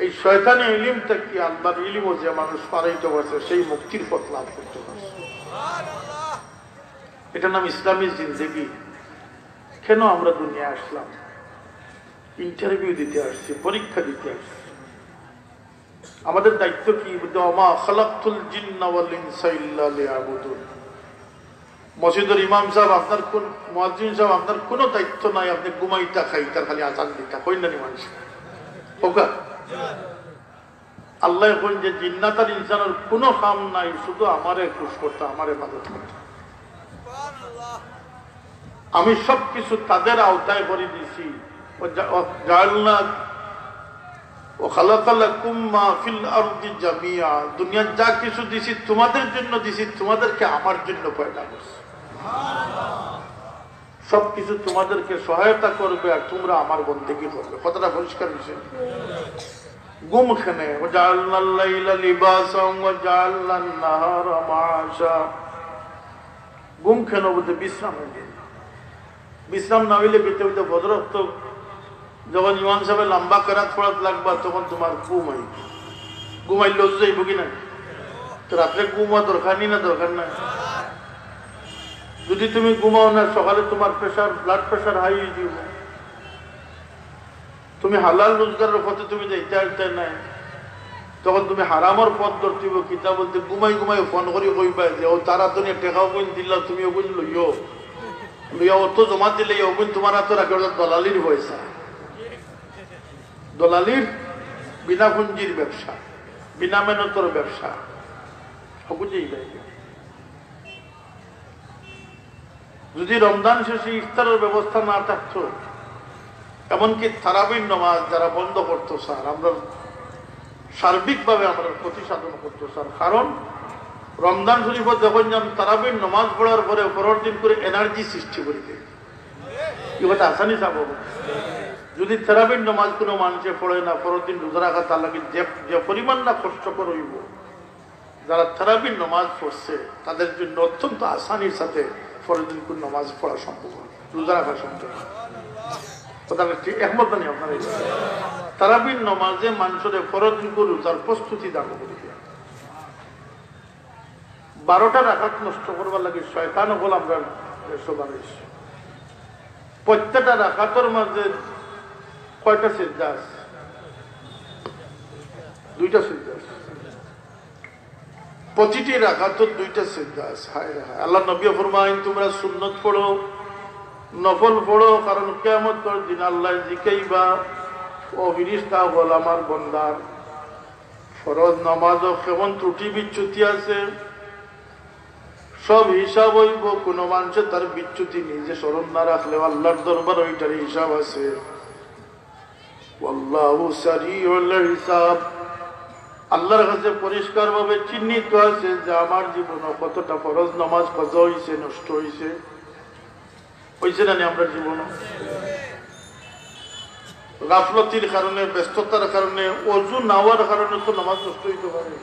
এই শয়তানি ইলিম থাকিয়া আল্লাহর ইলিমও যে মানুষ পারাইতে পারছে, সেই মুক্তির পথ লাভ করতে পারছে। এটা নাম ইসলামী জিন্দেগি। কেন আমরা দুনিয়া আসলাম? ইন্টারভিউ দিতে আসছি, পরীক্ষা দিতে আসছি। আমাদের দায়িত্ব কি? ওমা খালাকতুল জিন্না ওয়াল ইনসা ইল্লা লিয়াবুদুন। মসজিদের ইমাম সাহেব আপনার কোন, মুয়াজ্জিন সাহেব আপনার কোনো দায়িত্ব নাই, আপনি ঘুমাইতা খাইতার খালি আজান দিতা, কই না মানুষ ওকা। আল্লাহ কইন যে জিন্নাত আর ইনসানের কোনো কাম নাই, শুধু আমারে খুশ করতে, আমারে ইবাদত করতে। আমি সবকিছু তাদের আওতায় করে দিয়েছি। দুনিয়ার যা কিছু দিছি তোমাদের জন্য দিছি, তোমাদেরকে আমার জন্য পয়দা করছি। সবকিছু তোমাদেরকে সহায়তা করবে আর তোমরা আমার বন্দেগী করবে। কথাটা পরিষ্কার বিষয়। গুম খেনে গুম খেন বলতে বিশ্রাম হয়ে, বিশ্রাম না হইলে পেতে হইতে বদরক্ত, যখন ইমাম সাহেব লম্বা কেরাত পড়াত লাগবা তখন তোমার ঘুমাই, ঘুমাইলে যাইব কি না? তো রাত্রে ঘুমা দরকার নি না? দরকার নাই। যদি তুমি ঘুমাও না, সকালে তোমার প্রেশার, ব্লাড প্রেশার হাই হয়ে যাব। তুমি হালাল রোজগারের পথে তুমি যাইতে আসতে নাই, তখন তুমি হারামর পথ ধরতেব। কিতা বলতে ঘুমাই ঘুমাই ফোন করি কইবা যে ও তারা তো টেকাও কইন দিলা, তুমি ওগুন লইও, লইয়া অত জমা দিলে ওগুন তোমার হাতে রাখে। দলালির পয়সা, দলালির বিনা পুঞ্জির ব্যবসা, বিনা মেহনতর ব্যবসা, বুঝেই যায়। যদি রমজান শেষে ইফতারের ব্যবস্থা না থাকতো, এমনকি তারাবির নামাজ যারা বন্ধ করতো স্যার, আমরা সার্বিকভাবে আমরা ক্ষতি সাধন করতো স্যার। কারণ রমজান শরীফ যখন যেমন তারাবির নামাজ পড়ার পরে পরের দিন করে এনার্জি সৃষ্টি করে দেয়, কি কথা আসানি চাবো। যদি তারাবির নামাজ কোনো মানুষে পড়ে না, পরের দিন রোজা রাখা, তার লাগে যে পরিমাণ না কষ্টকর হইব, যারা তারাবির নামাজ পড়ছে তাদের জন্য অত্যন্ত আসানির সাথে পরের দিন কোন নামাজ পড়া সম্ভব, রোজা রাখা সম্ভব। একমত নেই আপনার? তারাবির নামাজে মানুষের পরের দিন করে রোজার প্রস্তুতি দান করে দেয়। 12টা রাকাত নষ্ট করবার লাগে শয়তান বল আমরা 122। প্রত্যেকটা রাকাতের মাঝে কয়টা সিজদা আছে? 2টা সিজদা আছে। প্রতিটি রাকাতের 2টা সিজদা আছে। হায় হায়, আল্লাহ নবী ফরমায়েন তোমরা সুন্নত পড়ো, নফল পড়ো, কারণ কিয়ামতের দিন আল্লাহ জিকাইবা ও ফেরেশতা বল আমার বান্দার ফরজ নামাজও কেমন ত্রুটি বিচ্যুতি আছে, সব হিসাব হইব। কোন মানুষের তার বিচ্যুতি নিজে স্মরণ না রাখলে আল্লাহর দরবার ওইটার হিসাব আছে। আল্লাহু সারিউল হিসাব, আল্লাহর কাছে পরিষ্কার ভাবে চিহ্নিত আছে যে আমার জীবনে কতটা ফরজ নামাজ কাজা হইছে, নষ্ট হইছে, হইছে না? আমরা জীবন গাফলতির কারণে, ব্যস্ততার কারণে, অজু নাওয়ার কারণে তো নামাজ নষ্ট হইতে পারে,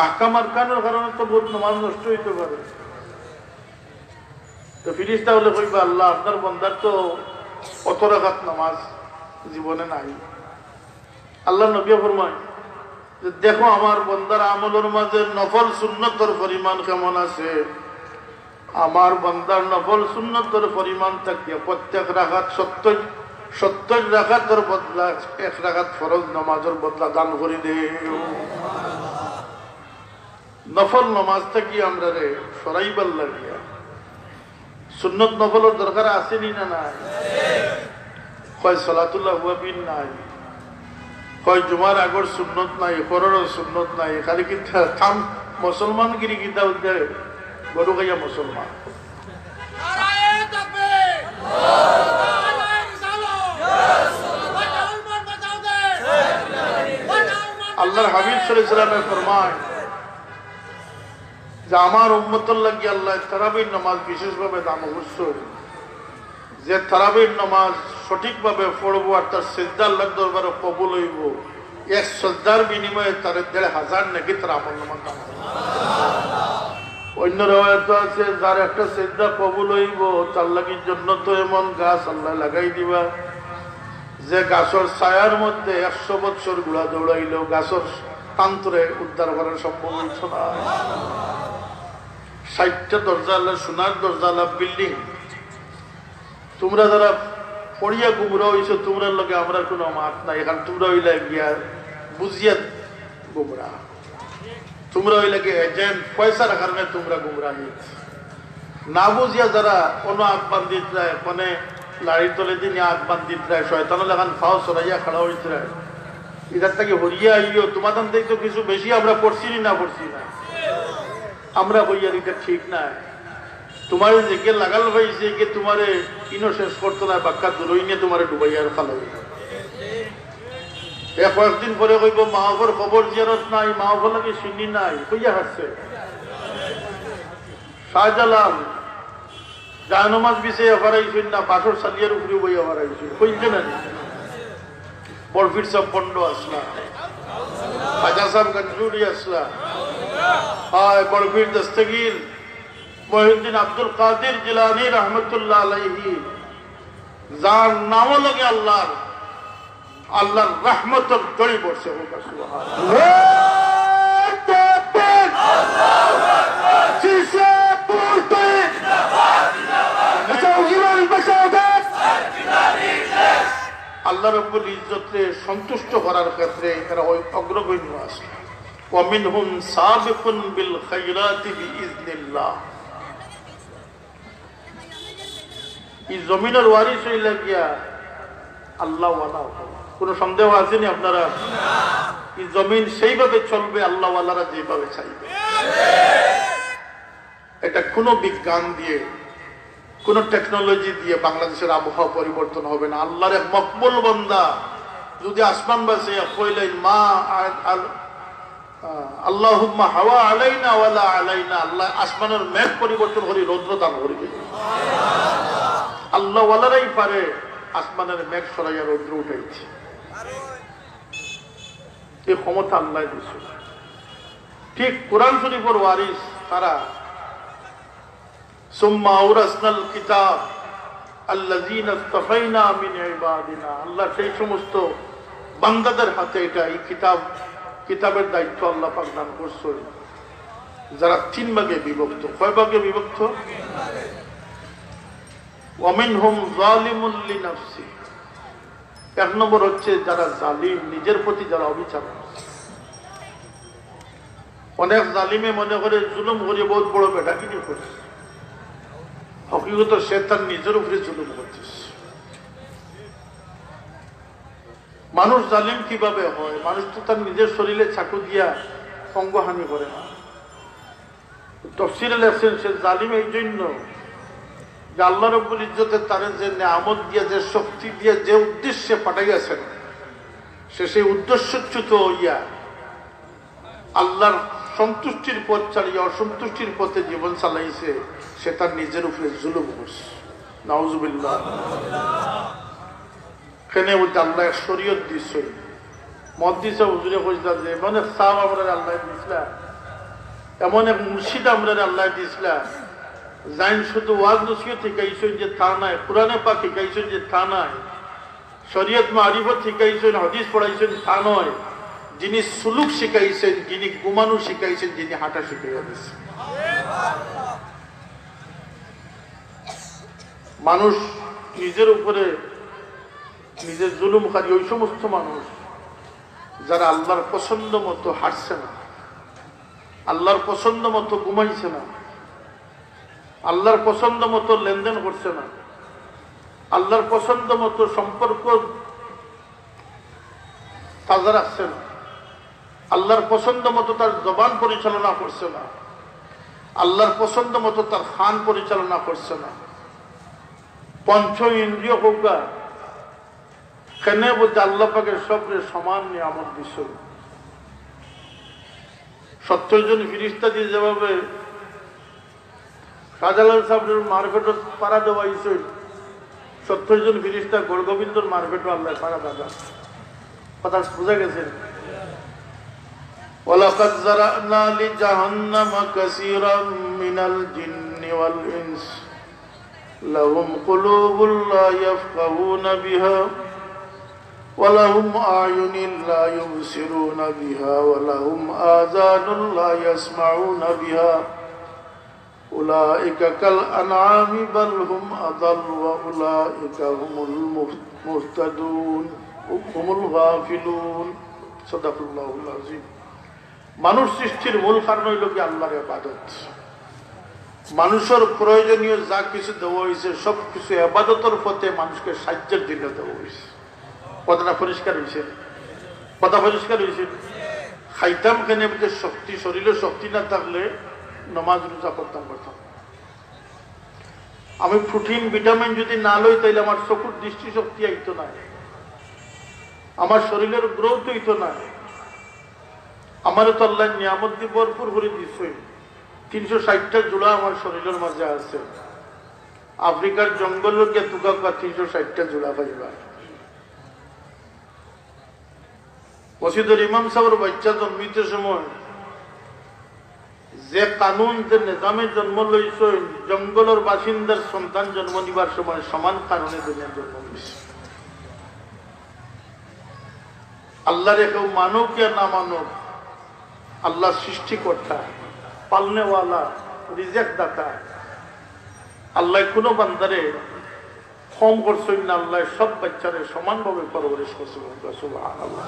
আহকাম আরকানের কারণে তো বহুত নামাজ নষ্ট হইতে পারে। তো ফেরেশতা হলে কইবা আল্লাহ আপনার বান্দার তো অত রাকাত নামাজ জীবনে নাই। আল্লাহ নবী ফরমায় যে দেখো আমার বান্দার আমলের মাঝে নফল সুন্নতের পরিমাণ কেমন আছে। আমার বান্দার নফল সুন্নতের পরিমাণ থাকিয়া প্রত্যেক রাকাত 70 রাকাতের বদলা 1 রাকাত ফরজ নামাজের বদলা দান করে দেও। নফল নামাজ থাকি আমরা রে সরাইবার লাগিয়া সুন্নত নফলের দরকার আসেনি না? নাই। কয় সালাতুল্লাহ ওয়াবিন নাই, কয় জুমার আগর সুন্নত নাই, পরের সুন্নত নাই, খালি কি থাম মুসলমান গিরি গীতা উদ্ধারে গরু গাইয়া মুসলমান আল্লাহর হাবিব সাল্লাল্লাহু আলাইহি ওয়াসাল্লাম ফরমায় যে আমার উম্মতের লাগি আল্লাহ তারাবির নামাজ বিশেষভাবে দান করছেন যে তারাবির নামাজ সঠিকভাবে পড়ব আর তার সিজদা আল্লাহর দরবারে কবুল হইব এক সিজদার বিনিময়ে তার ১,৫০০ নেকি তার আমলনামা দান হবে অন্য রওয়ায়াত আছে যার একটা সিজদা কবুল হইব তার লাগি জান্নাত এমন গাছ আল্লাহ লাগাই দিবা যে গাছের ছায়ার মধ্যে ১০০ বছর ঘোড়া দৌড়াইলেও গাছের তান্তরে উদ্ধার করার সম্ভব হইতো না ৬০টা দরজাওয়ালা সোনার দরজাওয়ালা বিল্ডিং তোমরা যারা পড়িয়া গুমরা হইছো তোমরা লগে আমরা কোনো মাত নাই এখন তোমরা হইলে গিয়া বুঝিয়া গুমরা তোমরা হইলে কি এজেন্ট পয়সার কারণে তোমরা গুমরা না বুঝিয়া যারা কোনো আগ বান্ধিত যায় কোনে লাড়ির তলে দিন আগ বান্ধিত যায় শয়তান লাগান ফাও সরাইয়া খাড়া হইতে যায় এটার থেকে হরিয়া আইও তোমাদের থেকে তো কিছু বেশি আমরা পড়ছি না পড়ছি না আমরা হইয়া এটা ঠিক না তোমার যে লাগাল হয়েছে যে তোমারে কিনো শেষ করতো না বাক্কা দূরই নিয়ে তোমারে ডুবাইয়ার খালো কয়েকদিন পরে কইব মাহবর খবর জিয়ারত নাই মাহবর লাগে শুনি নাই হইয়া হাসছে শাহজালাল জায়নমাজ বিষয়ে হারাইছেন না বাসর সালিয়ার উপরে বইয়া হারাইছেন কইছে না বরফির সব পণ্ড আসলা খাজা সাহেব গঞ্জুরি আসলা হয় বরফির দস্তগীর মহিউদ্দিন আব্দুল কাদের জিলানী রহমতুল্লাহ আলাইহি যার নাম লাগে আল্লাহর রহমতের দড়ি পড়ছে আল্লাহ রাব্বুল ইজ্জতে সন্তুষ্ট করার ক্ষেত্রে এরা অগ্রগণ্য আছে ওয়ামিনহুম সাবিকুন বিল খায়রাতি বিইজনিল্লাহ এই জমিনের ওয়ারিস হইলে গিয়া আল্লাহ ওয়ালা কোনো সন্দেহ আছে নি আপনারা এই জমিন সেইভাবে চলবে আল্লাহ ওয়ালারা যেভাবে চাইবে এটা কোনো বিজ্ঞান দিয়ে কোন টেকনোলজি দিয়ে বাংলাদেশের আবহাওয়া পরিবর্তন হবে না আল্লাহর এক মকবুল বান্দা যদি আসমান বাসে কইলেন মা আল্লাহুম্মা হাওয়া আলাইনা ওয়ালা আলাইনা আল্লাহ আসমানের মেঘ পরিবর্তন করে রৌদ্র দান করবে আল্লাহ ওয়ালারাই পারে আসমানের মেঘ সরাইয়া রৌদ্র উঠাইছে এই ক্ষমতা আল্লাহ দিয়েছে ঠিক কোরআন শরীফের ওয়ারিস তারা সুম্মা আওরাসনাল কিতাব আল্লাযীনা ইসতাফাইনা মিন ইবাদিনা আল্লাহ সেই সমস্ত বান্দাদের হাতে এটা এই কিতাবের দায়িত্ব আল্লাহ পাক দান করছেন যারা 3 ভাগে বিভক্ত কয় ভাগে বিভক্ত ওয়ামিনহুম যালিমুল লিনাফসি এক নম্বর হচ্ছে যারা জালিম নিজের প্রতি যারা অবিচার অনেক জালিমে মনে করে জুলুম করে বহুত বড় বেটাগিরি করছে হকিগত সে তার নিজের উপরে জুলুম করতেছে মানুষ জালিম কিভাবে হয় মানুষ তো তার নিজের শরীরে চাকু দিয়া অঙ্গহানি করে না তাফসীরে লেখছেন সে জালিম এই জন্য যে আল্লাহ রাব্বুল ইজ্জতে তার যে নিয়ামত দিয়ে যে শক্তি দিয়ে যে উদ্দেশ্যে পাঠাইয়াছেন সে সেই উদ্দেশ্যচ্যুত হইয়া আল্লাহর সন্তুষ্টির পথ চালিয়ে অসন্তুষ্টির পথে জীবন চালাইছে সে তার নিজের উপরে জুলুম করছে নাউজুবিল্লাহ কেনে বলতে আল্লাহ শরীয়ত দিচ্ছে মত দিছে হুজুরে কইলা যে এমন এক সাহাব আমরা আল্লাহ দিছিলা এমন এক মুর্শিদ আমরা আল্লাহ দিছিলা জাইন শুধু ওয়াজ নসিহত শিখাইছেন যে তা নাই কোরআনে পাক শিখাইছেন যে তা নাই শরীয়ত মারিফত শিখাইছেন হাদিস পড়াইছেন তা নয় যিনি সুলুক শিখাইছেন যিনি ঘুমানো শিখাইছেন যিনি হাঁটা শিখাইয়া দিয়েছেন মানুষ নিজের উপরে নিজের জুলুমকারী ওই সমস্ত মানুষ যারা আল্লাহর পছন্দ মতো হাঁটছে না আল্লাহর পছন্দ মতো ঘুমাইছে না আল্লাহর পছন্দ মতো লেনদেন করছে না আল্লাহর পছন্দ মতো সম্পর্ক তাজা রাখছে না আল্লাহর পছন্দ মতো তার জবান পরিচালনা করছে না, আল্লাহর পছন্দ মতো তার খান পরিচালনা করছে না। পঞ্চ ইন্দ্রিয় হোকা কেন বলতে আল্লাহ পাকের সবরে সমান নিয়ামত দিছে। 70 জন ফিরিস্তা দিয়ে যেভাবে শাহজালাল সাহেবের মার্কেটত পাড়া দেওয়া হয়েছে, 70 জন ফিরিস্তা গোলগোবিন্দর মার্কেটও আল্লাহ পাড়া দাদা। কথা বুঝা গেছে? ওয়ালাকাদ যারানা লিজাহান্নামা কাসীরাম মিনাল জিন্নি ওয়াল ইনস লাহুম কুলুবুন লা ইয়াফকাহুনা বিহা ওয়ালাহুম আ'য়ুনুন লা ইউবসিরুনা বিহা ওয়ালাহুম আযানুন লা ইয়াসমাউনা বিহা উলাইকা কাল আনআমি বাল হুম আযাল ওয়া উলাইকা হুমুল মুহতাদুন হুমুল গাফিলুন। সাদাকাল্লাহুল আযীম। মানুষ সৃষ্টির মূল কারণ হইল কি আল্লাহর ইবাদত। মানুষের প্রয়োজনীয় যা কিছু দেওয়া হয়েছে সব কিছু ইবাদতের পথে মানুষকে সাহায্যের জন্য দেওয়া হয়েছে। কথাটা পরিষ্কার হয়েছে? কথা পরিষ্কার হয়েছে? খাইতাম কেন শক্তি, শরীরে শক্তি না থাকলে নামাজ রোজা করতাম। আমি প্রোটিন ভিটামিন যদি না লই তাইলে আমার চকুর দৃষ্টি শক্তি আইতো না, আমার শরীরের গ্রোথ হইতো না। আমারও তো আল্লাহ নিয়ামত দিয়ে ভরপুর করে দিচ্ছে। 360টা জোড়া আমার শরীরের মাঝে আছে। আফ্রিকার জঙ্গলের গিয়ে তুকা 360টা জোড়া পাইবা। মসজিদের ইমাম সাহেবের বাচ্চা জন্মিতে সময় যে কানুন, যে নিজামে জন্ম লইছে, জঙ্গলের বাসিন্দার সন্তান জন্ম নিবার সময় সমান কারণে দুনিয়ার জন্ম লইছে। আল্লাহ কেউ মানব কে না মানব, আল্লাহ সৃষ্টিকর্তা, পালনেওয়ালা, রিজেক দাতা। আল্লাহ কোনো বান্দারে কম করছেন না, আল্লাহ সব বাচ্চারে সমানভাবে পরবরিশ করছেন। সুবহানাল্লাহ।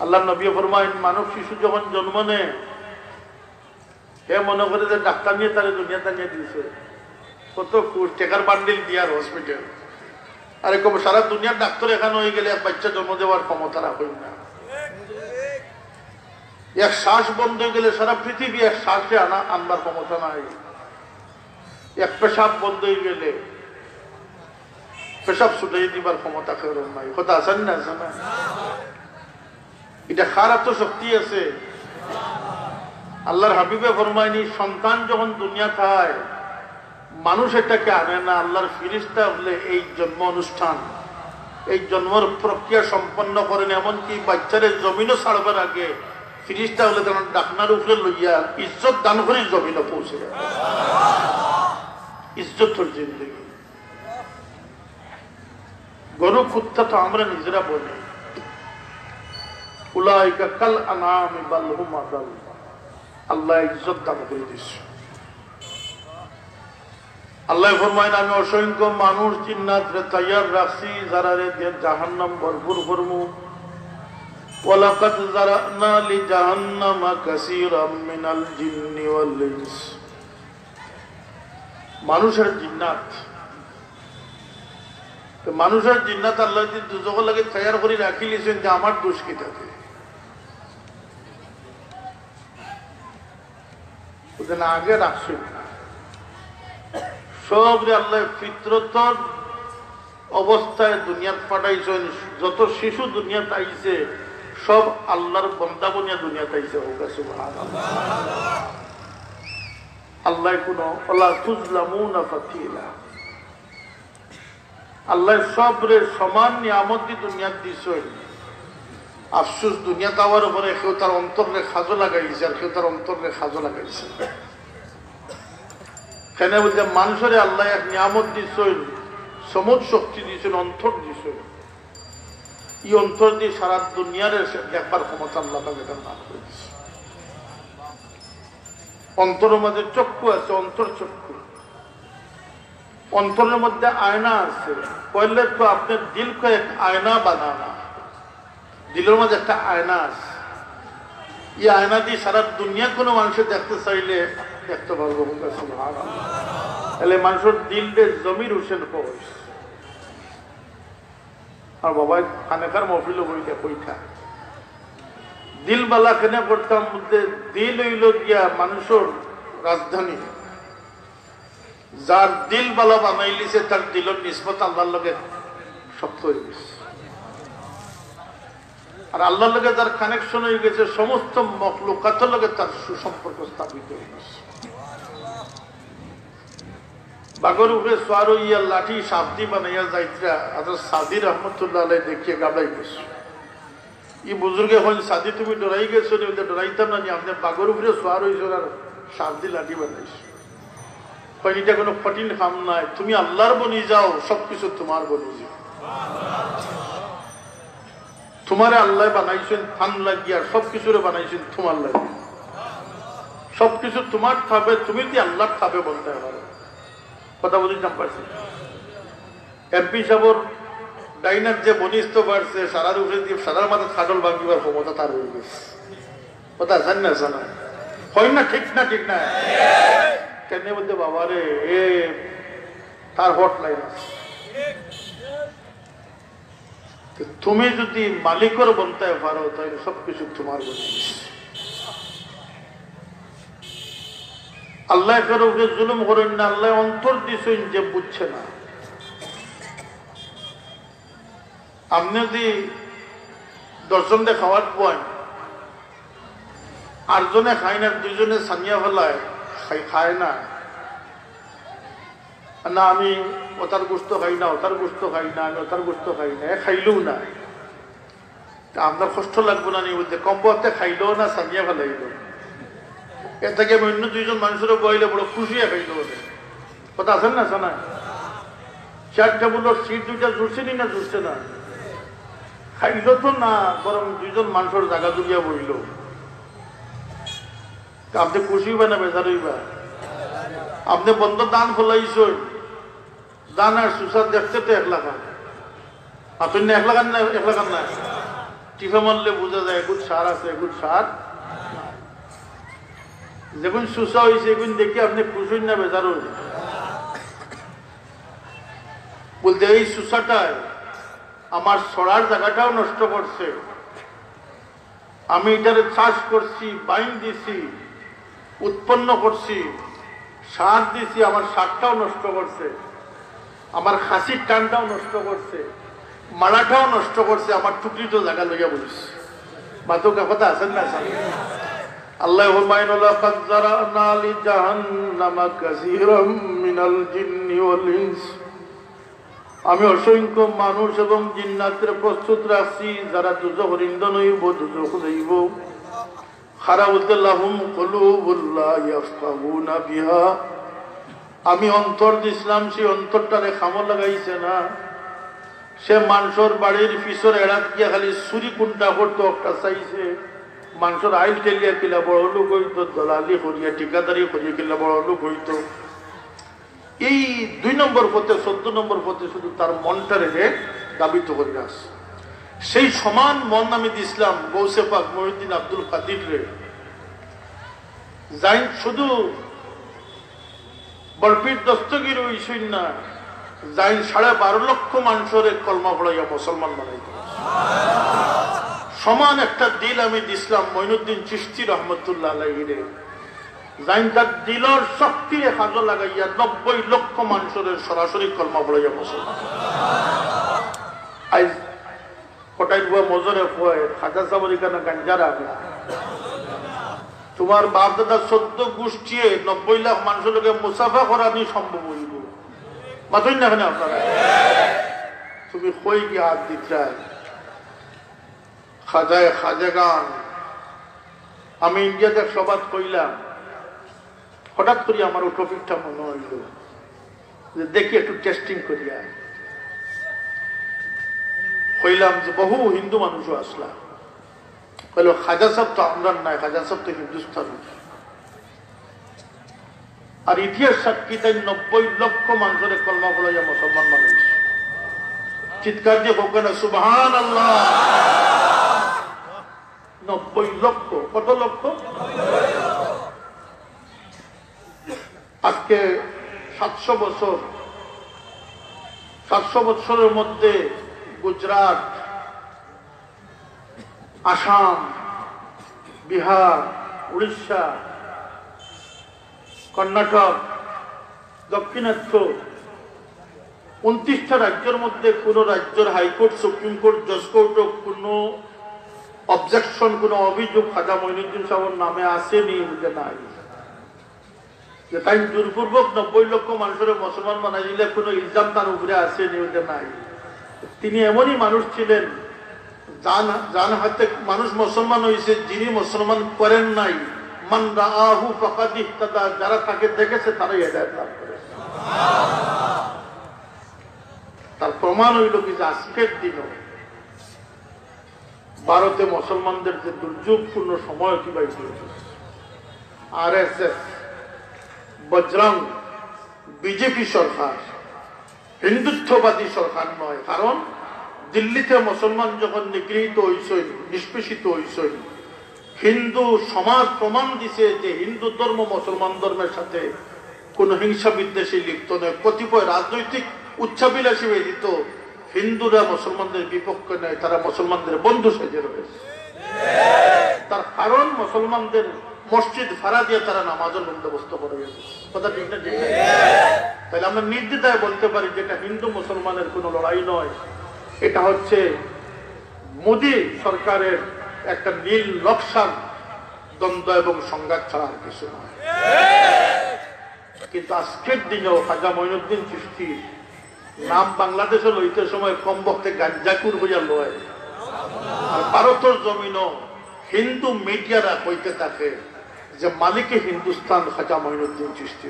আল্লাহ নবী ফরমায়েন, মানব শিশু যখন জন্ম নেয় হে মনে করে যে ডাক্তার নিয়ে তারে দুনিয়া টানিয়ে দিয়েছে, কত টাকার বান্ডিল দিয়ার হসপিটাল। আরে কম সারা দুনিয়ার ডাক্তার এখানে হয়ে গেলে এক বাচ্চা জন্ম দেওয়ার ক্ষমতা রাখেন না। এক শ্বাস বন্ধ হয়ে গেলে সারা পৃথিবী এক শ্বাসে আনবার ক্ষমতা নাই। এক পেশাব বন্ধ হয়ে গেলে পেশাব ছুটাই দিবার ক্ষমতা কেউ নাই। কথা আছেন না? আছে না? এটা খারাপ তো শক্তি আছে। আল্লাহর হাবিবে ফরমায়নি, সন্তান যখন দুনিয়া খায় মানুষ এটাকে আনে না, আল্লাহর ফিরিস্তা হলে এই জন্ম অনুষ্ঠান, এই জন্মের প্রক্রিয়া সম্পন্ন করেন। এমনকি বাচ্চাদের জমিনও ছাড়বার আগে ফিরিস্তা হলে তখন ডাকনার উপরে লইয়া ইজ্জত দান করে জমিনও পৌঁছে যায়। ইজ্জতের জিন্দগি। গরু কুত্তা তো আমরা নিজেরা বলি, উলাইকা কাল আনআমি বাল হুম আযাল। আল্লাহ ইজ্জত দান করে দিচ্ছে। আল্লাহ ফরমায়েন, আমি অসংখ্য মানুষ জিন্নাতরে তৈয়ার রাখছি যারা রে জাহান্নাম ভরপুর করমু। ওয়ালাকাদ যারানা লিজাহান্নামা কাসীরাম মিনাল জিন্নি ওয়াল ইনস। মানুষের জিন্নাত, মানুষের জিন্নাত আল্লাহ দুজক লাগে তৈয়ার করে রাখি লিছেন যে আমার দোষ কি থাকে। আগে রাখছেন সবরে আল্লাহ ফিতরতর অবস্থায় দুনিয়াত পাঠাইছেন। যত শিশু দুনিয়াতে আইছে সব আল্লাহর বন্দা বনিয়া দুনিয়াতে আইছে। আল্লাহ কোন ওয়ালা তুজলামুনা ফাতিলা। আল্লাহ সবরে সমান নিয়ামত দিয়ে দুনিয়াত দিছেন। আফসোস দুনিয়া দেওয়ার উপরে কেউ তার অন্তরে খাজো লাগাইছে আর কেউ তার অন্তরে খাজো লাগাইছে। কেন বলতে মানুষের আল্লাহ এক নিয়ামত দিচ্ছেন, সমুদ শক্তি দিয়েছেন, অন্তর দিয়েছেন। এই অন্তর দিয়ে সারা দুনিয়ার দেখবার ক্ষমতা আল্লাহ তাকে দান করে দিচ্ছে। অন্তরের মধ্যে চক্ষু আছে, অন্তর চক্ষু। অন্তরের মধ্যে আয়না আছে। পহলে তো আপনার দিলকে এক আয়না বানানা, দিলের মধ্যে একটা আয়না আছে। এই আয়না দিয়ে সারা দুনিয়া কোনো মানুষের দেখতে চাইলে দেখতে পারবো। তাহলে মানুষের দিলটা জমির হোসেন পৌঁছ। আর বাবা খানেকার মহফিল বইটা বইটা দিল বালা কেনে করতাম মধ্যে দিল হইল গিয়া মানুষের রাজধানী, যার দিল বালা বানাইলিছে তার দিলের নিসবত আল্লাহর লগে শক্ত হয়ে গেছে, আর আল্লাহর লগে যার কানেকশন হয়ে গেছে সমস্ত মখলুকাতের লগে তার সুসম্পর্ক স্থাপিত হয়ে গেছে। বাগর উপরে সোয়ার হইয়া লাঠি সাবদি বানাইয়া যাইত্রা হাজরত সাদি রহমতুল্লাহ আলাইহি দেখিয়ে গাবড়াই গেছে। ই বুজুর্গে হন সাদি তুমি ডরাই গেছো নি, ডরাইতাম না, আপনি বাগর উপরে সোয়ার হয়েছ আর সাবদি লাঠি বানাইছো। এটা কোনো কঠিন কাম নাই, তুমি আল্লাহর বনি যাও, সবকিছু তোমার বনি যাও। তোমারে আল্লাহ বানাইছেন ফান লাগিয়া, সবকিছুরে বানাইছেন তোমার লাগিয়া, সবকিছু তোমার থাকবে, তুমি কি আল্লাহর থাকবে বলতে পারো। কথা বুঝিতাম পারছি। এমপি সাহেবর ডাইনার যে বনিষ্ঠ বাড়ছে, সারার উপরে দিয়ে সারার মাথা ছাগল ভাঙিবার ক্ষমতা তার হয়ে গেছে। কথা জান না জানা হয় না, ঠিক না? ঠিক না কেন বলতে বাবারে এ তার হটলাইন আছে। তুমি যদি মালিকর বলতে পারো তাহলে সবকিছু তোমার বলে। আল্লাহ কারো উপরে জুলুম করেন না, আল্লাহ অন্তর দিছেন যে বুঝছে না। আপনি যদি 10 জনে খাওয়ার পান, 8 জনে খায় না, 2 জনে সানিয়া ফেলায় খায় না, না আমি ওটার গোস্ত খাই না, ওটার গোস্ত খাই না, আমি ওটার গোস্ত খাই না, খাইলেও না, আপনার কষ্ট লাগবো না? বলতে কম্বতে খাইলেও না, সানিয়া ফেলাইল, এর থেকে আমি অন্য 2 জন মানুষেরও বইলে বড় খুশি খাইল ওদের। কথা আছেন না শোনা? 4 টেবুলের সিট 2টা জুড়ছে নি না জুড়ছে না? খাইল তো না, বরং 2 জন মানুষের জায়গা জুড়িয়া বইল। আপনি খুশি হইবা না বেজার হইবা? আপনি বন্ধ দান ফলাইছেন, দান আর সুসাদ দেখতে তো 1 লাখ, আপনি 1 লাখ না, 1 লাখ না টিফে মারলে বোঝা যায় এগুলো সার আছে, এগুলো সার। যখন সুসা হয়েছে এগুলো দেখে আপনি খুশি না বেজার হইল? বলতে এই সুসাটায় আমার ছড়ার জায়গাটাও নষ্ট করছে, আমি এটারে চাষ করছি, বাইন দিছি, উৎপন্ন করছি, সার দিছি, আমার সারটাও নষ্ট করছে, আমার খাসির টানটাও নষ্ট করছে, মালাটাও নষ্ট করছে, আমার টুকরি তো জায়গা লইয়া বলিস। মাতো কথা আছেন না? আল্লাহ আমি অসংখ্য মানুষ এবং জিন্নাতের প্রস্তুত রাখছি যারা দুজখের ইন্ধন হইব, দুজখ হইব। আমি অন্তর দিছিলাম, সেই অন্তরটারে খামো লাগাইছে না। সে মানুষের বাড়ির পিছর এড়াত গিয়া খালি চুরি কুন্টা করতো, একটা চাইছে মানুষের আইল টেলিয়া কিলা বড় লোক হইতো, দলালি করিয়া ঠিকাদারি করিয়া কিলা বড় লোক হইতো। এই 2 নম্বর পথে 14 নম্বর পথে শুধু তার মনটারে দাবিত করে আস। সেই সমান মন আমি দিছিলাম গৌসে পাক মহিউদ্দিন আব্দুল কাদির রে। যাই শুধু বরফির দস্তগির হইসই না, যাই 12.5 লক্ষ মানুষের কলমা পড়াইয়া মুসলমান বানাইতে সমান একটা দিল আমি দিছিলাম মঈনুদ্দিন চিশতি রহমতুল্লাহ আলাইহি রে। যাই তার দিলর শক্তিরে কাজে লাগাইয়া 90 লক্ষ মানুষের সরাসরি কলমা পড়াইয়া মুসলমান। আজ কটাই বুয়া মজরে কয় খাজা সাবরি কেন গাঞ্জারা, তোমার বাপ দাদা 14 গোষ্ঠী 90 লাখ মানুষের মুসাফা করানি সম্ভব হইব? মাথুই না আপনারা? তুমি কই কি হাত দিতে খাজায় খাজাগান। আমি ইন্ডিয়াতে সবাত কইলাম, হঠাৎ করে আমার ও টপিকটা মনে হইল যে দেখি একটু টেস্টিং করিয়া। কইলাম যে বহু হিন্দু মানুষও আসলা, বললো খাজা সাহেব তো আমরা নাই, খাজা সাহেব তো হিন্দুস্তান। আর ইতিহাস সাক্ষী তাই 90 লক্ষ মানুষের কলমা পড়াইয়া মুসলমান বানাইছে। চিৎকার দিয়ে হোক না সুবহানাল্লাহ। 90 লক্ষ। কত লক্ষ? আজকে 700 বছর, 700 বছরের মধ্যে গুজরাট, আসাম, বিহার, উড়িষ্যা, কর্ণাটক, দক্ষিণাঞ্চ 29টা রাজ্যের মধ্যে কোন রাজ্যের হাইকোর্ট, সুপ্রিম কোর্ট, জজ কোর্টও কোন অবজেকশন, কোন অভিযোগ খাজা মঈনুদ্দিন সাহেবের নামে আসেনি, বুঝে নাই। যে তাই জোরপূর্বক 90 লক্ষ মানুষের মুসলমান বানাই দিলে কোনো ইলজাম তার উপরে আসেনি, বুঝে নাই। তিনি এমনই মানুষ ছিলেন, জান হাতে মানুষ মুসলমান হয়েছে, যিনি মুসলমান করেন নাই, মান রাআহু ফাকাদ ইহতাদা, যারা তাকে দেখেছে তারাই হেদায়েত লাভ করেছে। তার প্রমাণ হইল কি যে আজকের দিনও ভারতে মুসলমানদের যে দুর্যোগপূর্ণ সময় অতিবাহিত হয়েছে, RSS, বজরং, বিজেপি সরকার হিন্দুত্ববাদী সরকার নয়। কারণ দিল্লিতে মুসলমান যখন নিগৃহীত হয়েছে, নিষ্পেষিত হয়েছে, হিন্দু সমাজ প্রমাণ দিছে যে হিন্দু ধর্ম মুসলমান ধর্মের সাথে কোন হিংসা বিদ্বেষী লিপ্ত নয়। কতিপয় রাজনৈতিক উচ্চাবিলাসী ব্যতীত হিন্দুরা মুসলমানদের বিপক্ষে নয়, তারা মুসলমানদের বন্ধু সেজে রয়েছে। তার কারণ মুসলমানদের মসজিদ ভাড়া দিয়ে তারা নামাজের বন্দোবস্ত করে গেছে। কথা ঠিক না? ঠিক না? তাহলে আমরা নির্দ্বিধায় বলতে পারি যে এটা হিন্দু মুসলমানের কোনো লড়াই নয়, এটা হচ্ছে মোদী সরকারের একটা নীল নকশার দ্বন্দ্ব এবং সংঘাত ছাড়া আর কিছু নয়। কিন্তু আজকের দিনেও খাজা মঈনুদ্দিন চিশতির নাম বাংলাদেশে লইতে সময় কম বক্তে গাঞ্জাকুর হইয়া লয়, আর ভারতের জমিনও হিন্দু মিডিয়ারা কইতে থাকে যে মালিকে হিন্দুস্তান খাজা মঈনুদ্দিন চিশতি।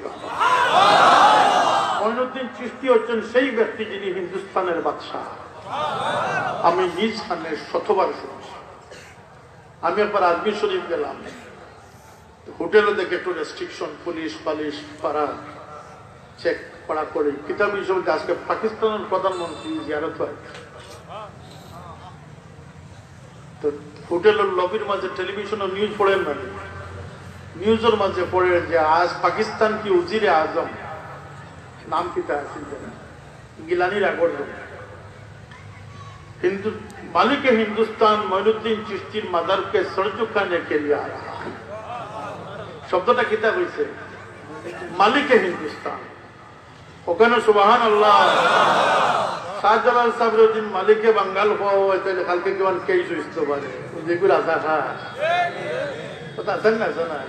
মঈনুদ্দিন চিশতি হচ্ছেন সেই ব্যক্তি যিনি হিন্দুস্তানের বাদশাহ। আমি নিজ খানে শতবার শুনছি। আমি একবার আজমির শরীফ গেলাম, হোটেলে দেখে একটু রেস্ট্রিকশন, পুলিশ পালিশ পাড়া চেক করা করে কিতাব হিসেবে আজকে পাকিস্তানের প্রধানমন্ত্রী জিয়ারত হয়। তো হোটেলের লবির মাঝে টেলিভিশন নিউজ পড়েন না, নিউজের মাঝে পড়ে যে আজ পাকিস্তান কি উজিরে আজম নাম কিতা আছে গিলানির আগর हिंदू मालिक हिंदुस्तान मঈনুদ্দিন চিশতির মাদারকে সরজু খানে কে লিয়ে আ रहा है। শব্দটা কিতা হইছে মালিক হিন্দুস্তান। ওখানে সুবহানাল্লাহ শাহজালাল সাহেবের দিন মালিকে বাঙ্গাল হওয়া হয়, তাহলে কালকে কেমন কেই সুস্থ পারে যেগুলো আশা খায় কথা আছেন না শোনা।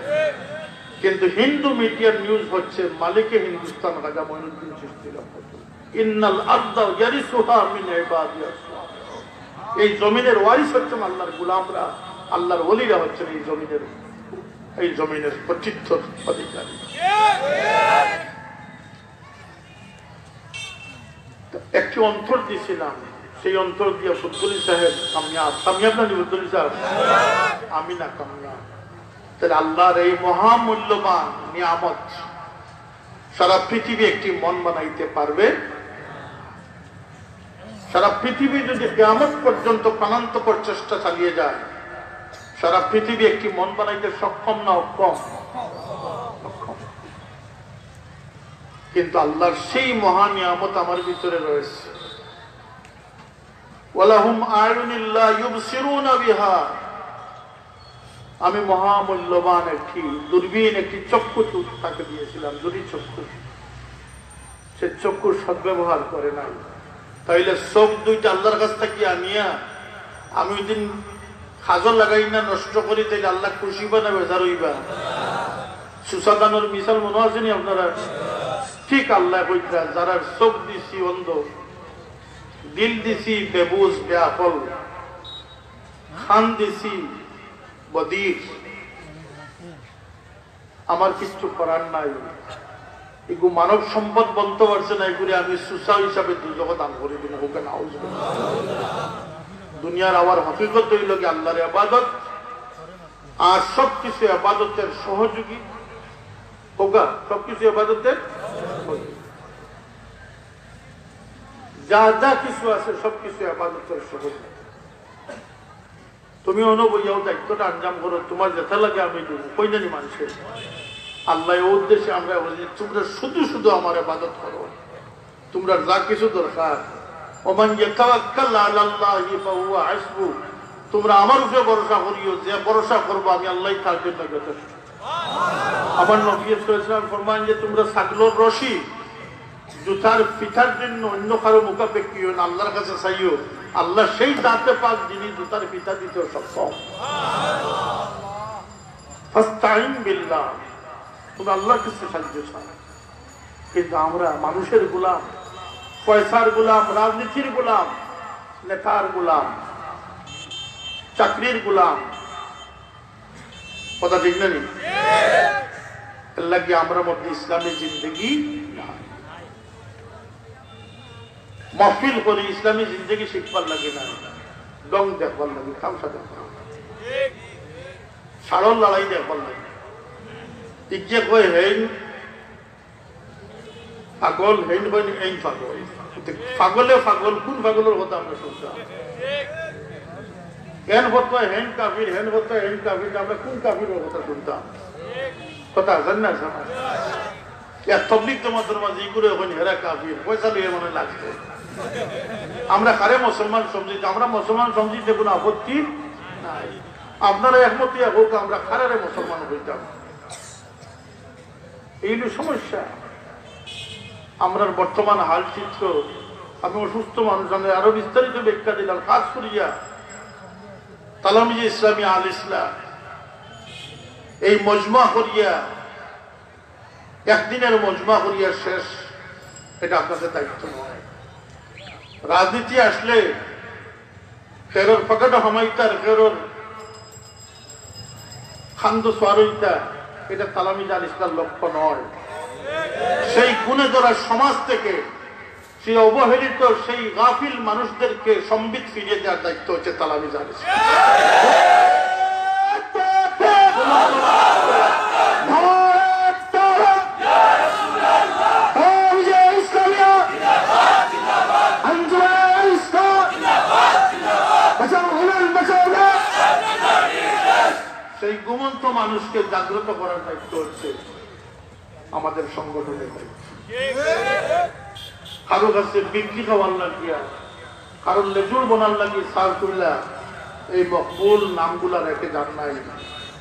কিন্তু হিন্দু মিডিয়ার নিউজ হচ্ছে মালিকে হিন্দুস্তান খাজা মঈনুদ্দিন চিশতি ইন্নাল আরদা ইয়ারিসুহা মিন ইবাদিয়াস। এই জমিনের ওয়ারিস হচ্ছেন আল্লাহর গোলামরা, আল্লাহর ওলিরা হচ্ছেন এই জমিনের প্রতিষ্ঠিত অধিকারী। একটি অন্তর দিয়েছিলাম, সেই অন্তর দিয়ে ফুদ্দুলি সাহেব কামিয়াব না ফুদ্দুলি সাহেব আমি না কামিয়াব। তাহলে আল্লাহর এই মহামূল্যবান নিয়ামত সারা পৃথিবী একটি মন বানাইতে পারবে। সারা পৃথিবী যদি কিয়ামত পর্যন্ত প্রাণান্তকর চেষ্টা চালিয়ে যায়, সারা পৃথিবী একটি মন বানাইতে সক্ষম না অক্ষম? কিন্তু আল্লাহর সেই মহান নিয়ামত আমার ভিতরে রয়েছে। ওয়ালাহুম আয়ুনুন লা ইউবসিরুনা বিহা। আমি মহামূল্যবান একটি দূরবীন, একটি চক্ষু তাকে দিয়েছিলাম, দুটি চক্ষু। সে চক্ষুর সদ্ব্যবহার করে নাই। তাইলে চোখ দুইটা আল্লাহর কাছ থেকে আনিয়া আমি ওই দিন খাজল লাগাই না নষ্ট করি, তাইলে আল্লাহ খুশি বা না বেজার হইবা? সুসাদানোর মিশাল মনে আসেনি আপনারা? ঠিক আল্লাহ কইতা যারা চোখ দিছি অন্ধ, দিল দিছি বেবুজ বেআকল, খান দিছি বদির, আমার কিছু করার নাই। এগুলো মানব সম্পদ বলতে পারছে না, এগুলি আমি সুসা হিসাবে দুজকে দান করে দিব। ওকে না দুনিয়ার আমার হকিকত হইল কি আল্লাহর ইবাদত, আর সবকিছু ইবাদতের সহযোগী হোগা, সবকিছু ইবাদতের যা যা কিছু আছে সবকিছু ইবাদতের সহযোগী। তুমি অনুবইয়াও দায়িত্বটা আঞ্জাম করো, তোমার যেটা লাগে আমি দেবো, কই জানি মানুষের আল্লাহ উদ্দেশ্যে আমরা বলি তোমরা শুধু শুধু আমার ইবাদত করো, তোমরা যা কিছু দরকার। ওমান ইয়াতাওয়াক্কাল আলাল্লাহি ফাহুয়া হাসবু, তোমরা আমার উপরে ভরসা করিও, যে ভরসা করবো আমি আল্লাহ তার জন্য যথেষ্ট। আমার নবী সাল্লাল্লাহু আলাইহি ওয়াসাল্লাম ফরমান যে তোমরা ছাগলের রশি জুতার ফিতার জন্য অন্য কারো মুখাপেক্ষী হন, আল্লাহর কাছে চাইও, আল্লাহ সেই দাঁতে পাক যিনি জুতার ফিতা দিতে সক্ষম। ফাস্তাইন বিল্লাহ, তুমি আল্লাহর কাছে সাহায্য চাও। কিন্তু আমরা মানুষের গোলাম, পয়সার গোলাম, রাজনীতির গোলাম, নেতার গোলাম, চাকরির গোলাম, কথা ঠিক না? এর লাগে আমরা মধ্যে ইসলামী জিন্দগি মহফিল করি, ইসলামী জিন্দগি শিখবার লাগে না, ডং দেখবার লাগে, খামসা দেখবার লাগে, সারল লড়াই দেখবার লাগে। ইজ্জে কই হেন পাগল, হেন কই এই পাগল, পাগলে পাগল, কোন পাগলের কথা আমরা শুনতাম? হেন হতো হেন কাফির, হেন হতো হেন কাফির, আমরা কোন কাফিরের কথা শুনতাম? কথা জান না তবলিগ জমাতের মাঝে এই করে এখন হেরা কাফির, পয়সা লিয়ে মনে লাগছে। আমরা কারে মুসলমান সমঝিতে? আমরা মুসলমান সমঝিতে কোনো আপত্তি নাই, আপনারা একমতি হোক, আমরা কারারে মুসলমান হইতাম। এই সমস্যা। আমরা বর্তমান হাল চিত্র, আমি অসুস্থ মানুষ, আমি আরো বিস্তারিত ব্যাখ্যা দিলাম। খাস করিয়া তালামিজে ইসলামী আল ইসলাম এই মজমা করিয়া, একদিনের মজমা করিয়া শেষ, এটা আপনাদের দায়িত্ব নয়। রাজনীতি আসলে ফেরোর পকেট হামাইতার, ফেরোর খান্দ সোয়ারইতা, এটা তালামিজ আল ইসলাম লক্ষ্য নয়। সেই গুণে ধরা সমাজ থেকে সেই অবহেলিত, সেই গাফিল মানুষদেরকে সম্বিত ফিরিয়ে দেওয়ার দায়িত্ব হচ্ছে তালামিজ আল ইসলাম। সেই ঘুমন্ত মানুষকে জাগ্রত করার দায়িত্ব হচ্ছে আমাদের সংগঠনের দায়িত্ব। কারো কাছে বিক্রি খাওয়ার লাগিয়া, কারো লেজুর বোনার লাগিয়ে সারকুল্লা এই মকবুল নামগুলা রেখে যান নাই।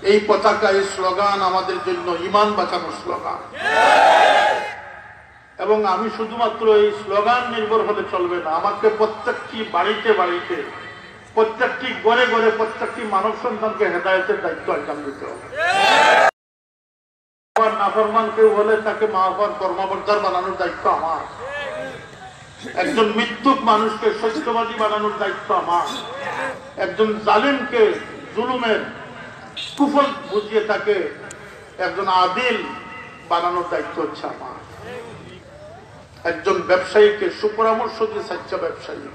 এই পতাকা, এই স্লোগান আমাদের জন্য ইমান বাঁচানোর স্লোগান। এবং আমি শুধুমাত্র এই স্লোগান নির্ভর হলে চলবে না, আমাকে প্রত্যেকটি বাড়িতে বাড়িতে, প্রত্যেকটি ঘরে ঘরে, প্রত্যেকটি মানব সন্তানকে হেদায়েতের দায়িত্ব আঞ্জাম দিতে হবে। নাফরমান কেউ হলে তাকে মাহফার কর্মবর্তার বানানোর দায়িত্ব আমার। একজন মৃত্যুক মানুষকে সত্যবাদী বানানোর দায়িত্ব আমার। একজন জালিমকে, জুলুমের কুফল বুঝিয়ে তাকে একজন আদিল বানানোর দায়িত্ব হচ্ছে আমার। একজন ব্যবসায়ীকে সুপরামর্শ দিয়ে সাচ্চা ব্যবসায়ী।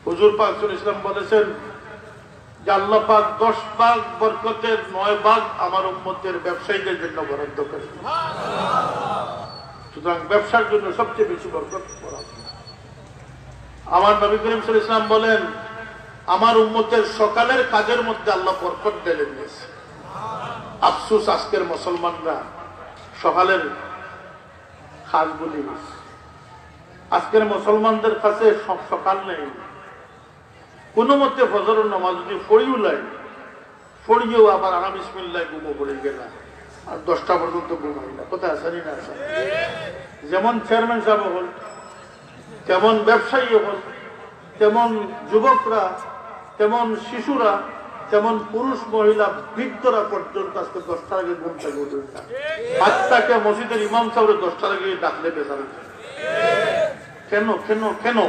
হুজুর পাক সাল্লাল্লাহু আলাইহি ওয়াসাল্লাম বলেছেন যে আল্লাহ পাক 10 ভাগ বরকতের 9 ভাগ আমার উম্মতের ব্যবসায়ীদের জন্য বরাদ্দ করেছেন। সুতরাং ব্যবসার জন্য সবচেয়ে বেশি বরকত বরাদ্দ। আমার নবী করিম সাল্লাল্লাহু আলাইহি ওয়াসাল্লাম বলেন আমার উম্মতের সকালের কাজের মধ্যে আল্লাহ বরকত ঢেলে দিয়েছে। আফসোস আজকের মুসলমানরা সকালের কাজগুলি, আজকের মুসলমানদের কাছে সকাল নেই। কোন মতে ফজরের নামাজ যদি পড়িও লাই, পড়িয়েও আবার আনা বিসমিল্লাহ ঘুমো পড়ে গেল, আর 10টা পর্যন্ত ঘুমাই না। কোথায় আসেনি না আসেন? যেমন চেয়ারম্যান সাহেব হল, তেমন ব্যবসায়ী হল, তেমন যুবকরা, তেমন শিশুরা, তেমন পুরুষ মহিলা বৃদ্ধরা পর্যন্ত আজকে 10টার আগে ঘুম থেকে উঠে না। বাচ্চাকে মসজিদের ইমাম সাহেবের 10টার আগে ডাকলে বেচার। কেন কেন কেন?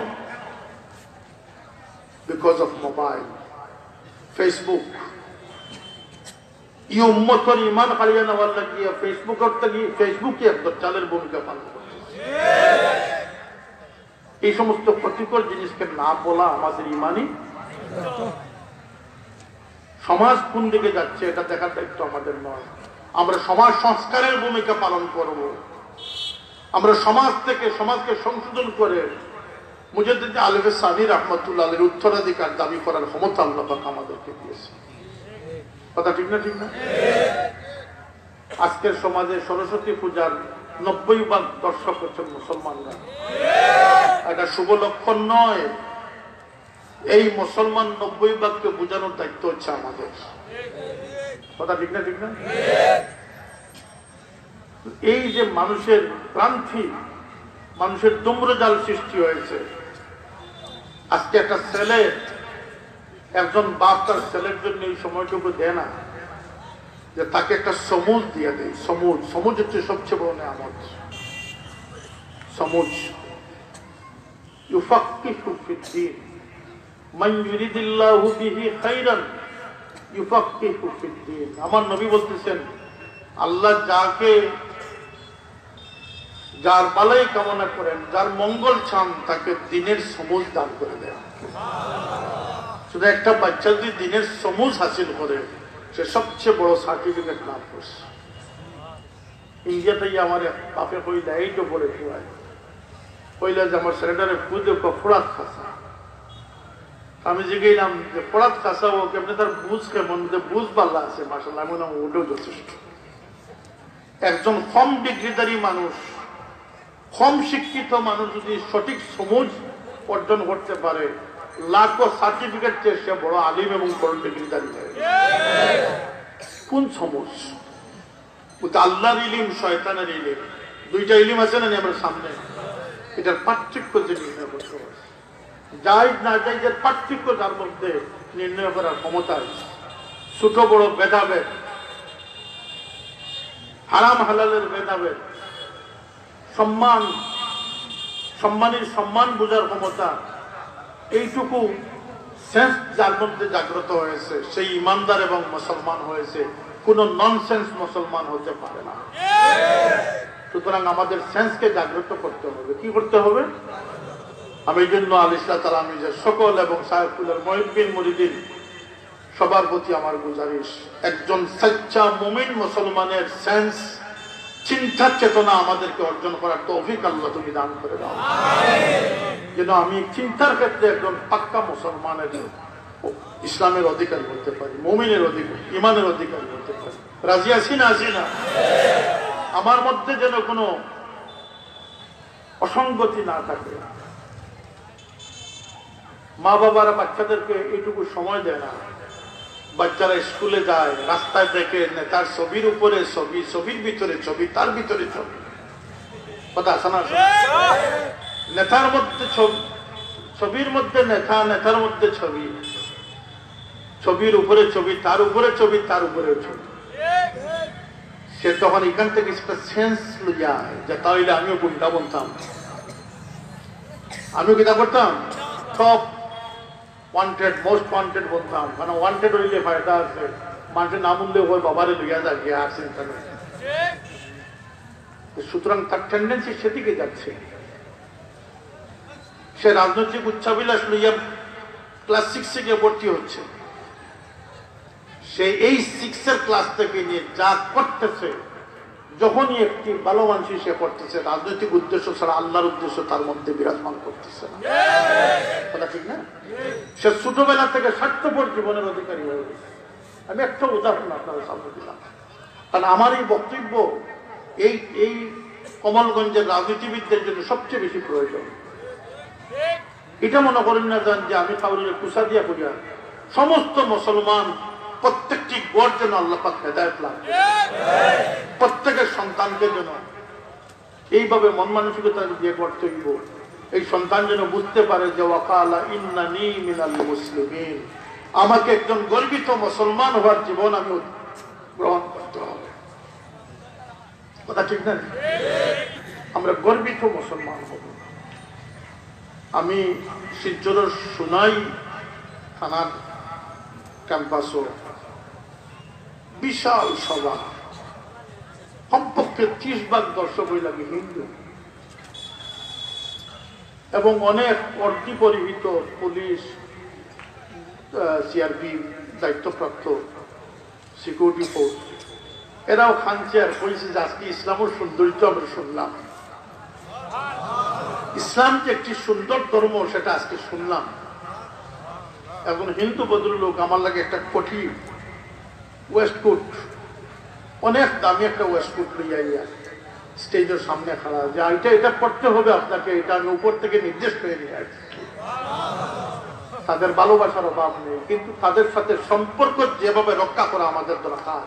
Because of mobile, Facebook. এই উম্মতের ঈমান হারিয়ে নেওয়ার লাগিয়ে ফেসবুকে একদম চালের ভূমিকা পালন করছে। এই সমস্ত ক্ষতিকর জিনিসকে না বলা আমাদের ঈমানি। সমাজ কোন দিকে যাচ্ছে এটা দেখার দায়িত্ব আমাদের নয়। আমরা সমাজ সংস্কারের ভূমিকা পালন করব। আমরা সমাজ থেকে সমাজকে সংশোধন করে মুজাদ্দিদ আলেফে সানি রাহমাতুল্লাহ আলাইহির উত্তরাধিকার দাবি করার ক্ষমতা আল্লাহ পাক আমাদেরকে দিয়েছে। কথা ঠিক না? ঠিক না? আজকের সমাজে সরস্বতী পূজার 90% দর্শক হচ্ছেন মুসলমানরা। এটা শুভ লক্ষণ নয়। এই মুসলমান 90 ভাগকে বোঝানোর দায়িত্ব হচ্ছে আমাদের। কথা ঠিক না? ঠিক না? এই যে মানুষের ক্রান্তি, মানুষের দুম্রজাল সৃষ্টি হয়েছে। আজকে একটা ছেলে, একজন বাপ তার ছেলের জন্য এই সময়টুকু দেয় না যে তাকে একটা সমুজ দিয়ে দেয়। সমুজ হচ্ছে সবচেয়ে বড় নিয়ামত। সমুজ ইউফাক্কিহু ফিদ্দীন মান ইউরিদিল্লাহু বিহি খাইরান ইউফাক্কিহু ফিদ্দীন। আমার নবী বলতেছেন, আল্লাহ যার ভালাই কামনা করেন, যার মঙ্গল চান, তাকে দিনের সমুজ দান করে দেন। শুধু একটা বাচ্চা যদি দিনের সমুজ হাসিল করে, সে সবচেয়ে বড় সার্টিফিকেট লাভ করছে। ইন্ডিয়াতে আমার বাপে কইলা এই তো বলে কইলা যে আমার ছেলেটারে খুঁজে ফোড়াত খাসা। আমি যে গেলাম যে ফোড়াত খাসা ও কেমনি তার বুঝ কেমন, বুঝ পাল্লা আছে মাসাল্লাহ, আমি বললাম ওটাও যথেষ্ট। একজন কম ডিগ্রিধারী মানুষ, কম শিক্ষিত মানুষ যদি সঠিক সমুজ অর্জন করতে পারে, লাখো সার্টিফিকেট চেয়ে সে বড় আলিম এবং বড় ডিগ্রিধারী হয়। কোন সমুজ? আল্লাহর ইলিম, শয়তানের ইলিম, দুইটা ইলিম আছে না আমার সামনে। এটার পার্থক্য যে নির্ণয় করতে হবে, যাই না যাই, যে পার্থক্য যার মধ্যে নির্ণয় করার ক্ষমতা আছে। ছোট বড় ভেদাভেদ, হারাম হালালের ভেদাভেদ, সম্মানের সম্মান বোঝার ক্ষমতা, এইটুকু সেন্স যার মধ্যে জাগ্রত হয়েছে, সেই ইমানদার এবং মুসলমান হয়েছে। কোন ননসেন্স মুসলমান হতে পারে না। সুতরাং আমাদের সেন্সকে জাগ্রত করতে হবে। কি করতে হবে? আমি এই জন্য আলিশা তালা নিজের সকল এবং সাহেবুলের মহিউদ্দিন মুরিদিন সবার প্রতি আমার গুজারিশ, একজন সচ্চা মুমিন মুসলমানের সেন্স, চিন্তার চেতনা আমাদেরকে অর্জন করার তৌফিক আল্লাহ তুমি দান করে দাও, যেন আমি চিন্তার ক্ষেত্রে একজন পাক্কা মুসলমানের, ইসলামের অধিকারী হতে পারি, মুমিনের অধিকারী, ইমানের অধিকারী হতে পারি। রাজি আছি না? আছি না? আমার মধ্যে যেন কোনো অসঙ্গতি না থাকে। মা বাবারা বাচ্চাদেরকে এইটুকু সময় দেয় না। বাচ্চারা স্কুলে যায়, রাস্তায় দেখে নেতার ছবির উপরে ছবি, ছবির ভিতরে ছবি, তার ভিতরে ছবি। কথা আছে না? নেতার মধ্যে ছবি, ছবির মধ্যে নেতা, নেতার মধ্যে ছবি, ছবির উপরে ছবি, তার উপরে ছবি, তার উপরে ছবি। সে তখন এখান থেকে একটা সেন্স যায় যে তাহলে আমিও গুন্ডা বলতাম, আমিও কিনা করতাম, সব ওয়ান্টেড, মোস্ট ওয়ান্টেড বলতাম। কারণ ওয়ান্টেড হইলে ফায়দা আছে, মানুষের নাম উল্লেখ হয়, বাবারে লইয়া যায় গিয়ে আর চিন্তা নেই। সুতরাং তার টেন্ডেন্সি সেদিকে যাচ্ছে। সে রাজনৈতিক উচ্চাবিলাস লইয়া ক্লাস 6 গিয়ে ভর্তি হচ্ছে। সে এই 6 ক্লাস থেকে নিয়ে যা করতেছে, যখনই একটি ভালো মানুষ সে করতেছে, রাজনৈতিক উদ্দেশ্য ছাড়া আল্লাহর উদ্দেশ্য তার মধ্যে বিরাজমান করতেছে না। কথা ঠিক না? সে ছোটবেলা থেকে স্বার্থপর জীবনের অধিকারী হয়ে গেছে। আমি একটা উদাহরণ আপনাদের সামনে দিলাম, কারণ আমার এই বক্তব্য এই কমলগঞ্জের রাজনীতিবিদদের জন্য সবচেয়ে বেশি প্রয়োজন। এটা মনে করেন না যান যে আমি কাউরে কুসা দিয়া করিয়া, সমস্ত মুসলমান প্রত্যেকটি গড় যেন আল্লাহ পাক হেদায়েত লাভ করে, প্রত্যেকের সন্তানকে যেন এইভাবে মন মানসিকতা দিয়ে করতে হইব। এই সন্তান যেন বুঝতে পারে যে ওয়াকালা ইন্নানি মিনাল মুসলিমিন, আমাকে একজন গর্বিত মুসলমান হওয়ার জীবন আমি গ্রহণ করতে হবে। কথা ঠিক না? আমরা গর্বিত মুসলমান হব। আমি শিলচরের সোনাই থানার ক্যাম্পাসও বিশাল সভা, কমপক্ষে 30 ভাগ দর্শক হয়ে লাগে হিন্দু, এবং অনেক অর্থী পরিহিত পুলিশ, সিআরপি দায়িত্বপ্রাপ্ত সিকিউরিটি ফোর্স, এরাও খানছে আর কইছে যে আজকে ইসলামের সৌন্দর্য আমরা শুনলাম। ইসলাম যে একটি সুন্দর ধর্ম সেটা আজকে শুনলাম। এখন হিন্দু ভদ্রলোক আমার লাগে একটা কোটি ওয়েস্টকোট, অনেক দামি একটা ওয়েস্টকোট লইয়া স্টেজের সামনে খাড়া, যে এটা পড়তে হবে আপনাকে, এটা আমি উপর থেকে নির্দেশ করে নিয়ে আসছি। তাদের ভালোবাসার অভাব নেই, কিন্তু তাদের সাথে সম্পর্ক যেভাবে রক্ষা করা আমাদের দরকার,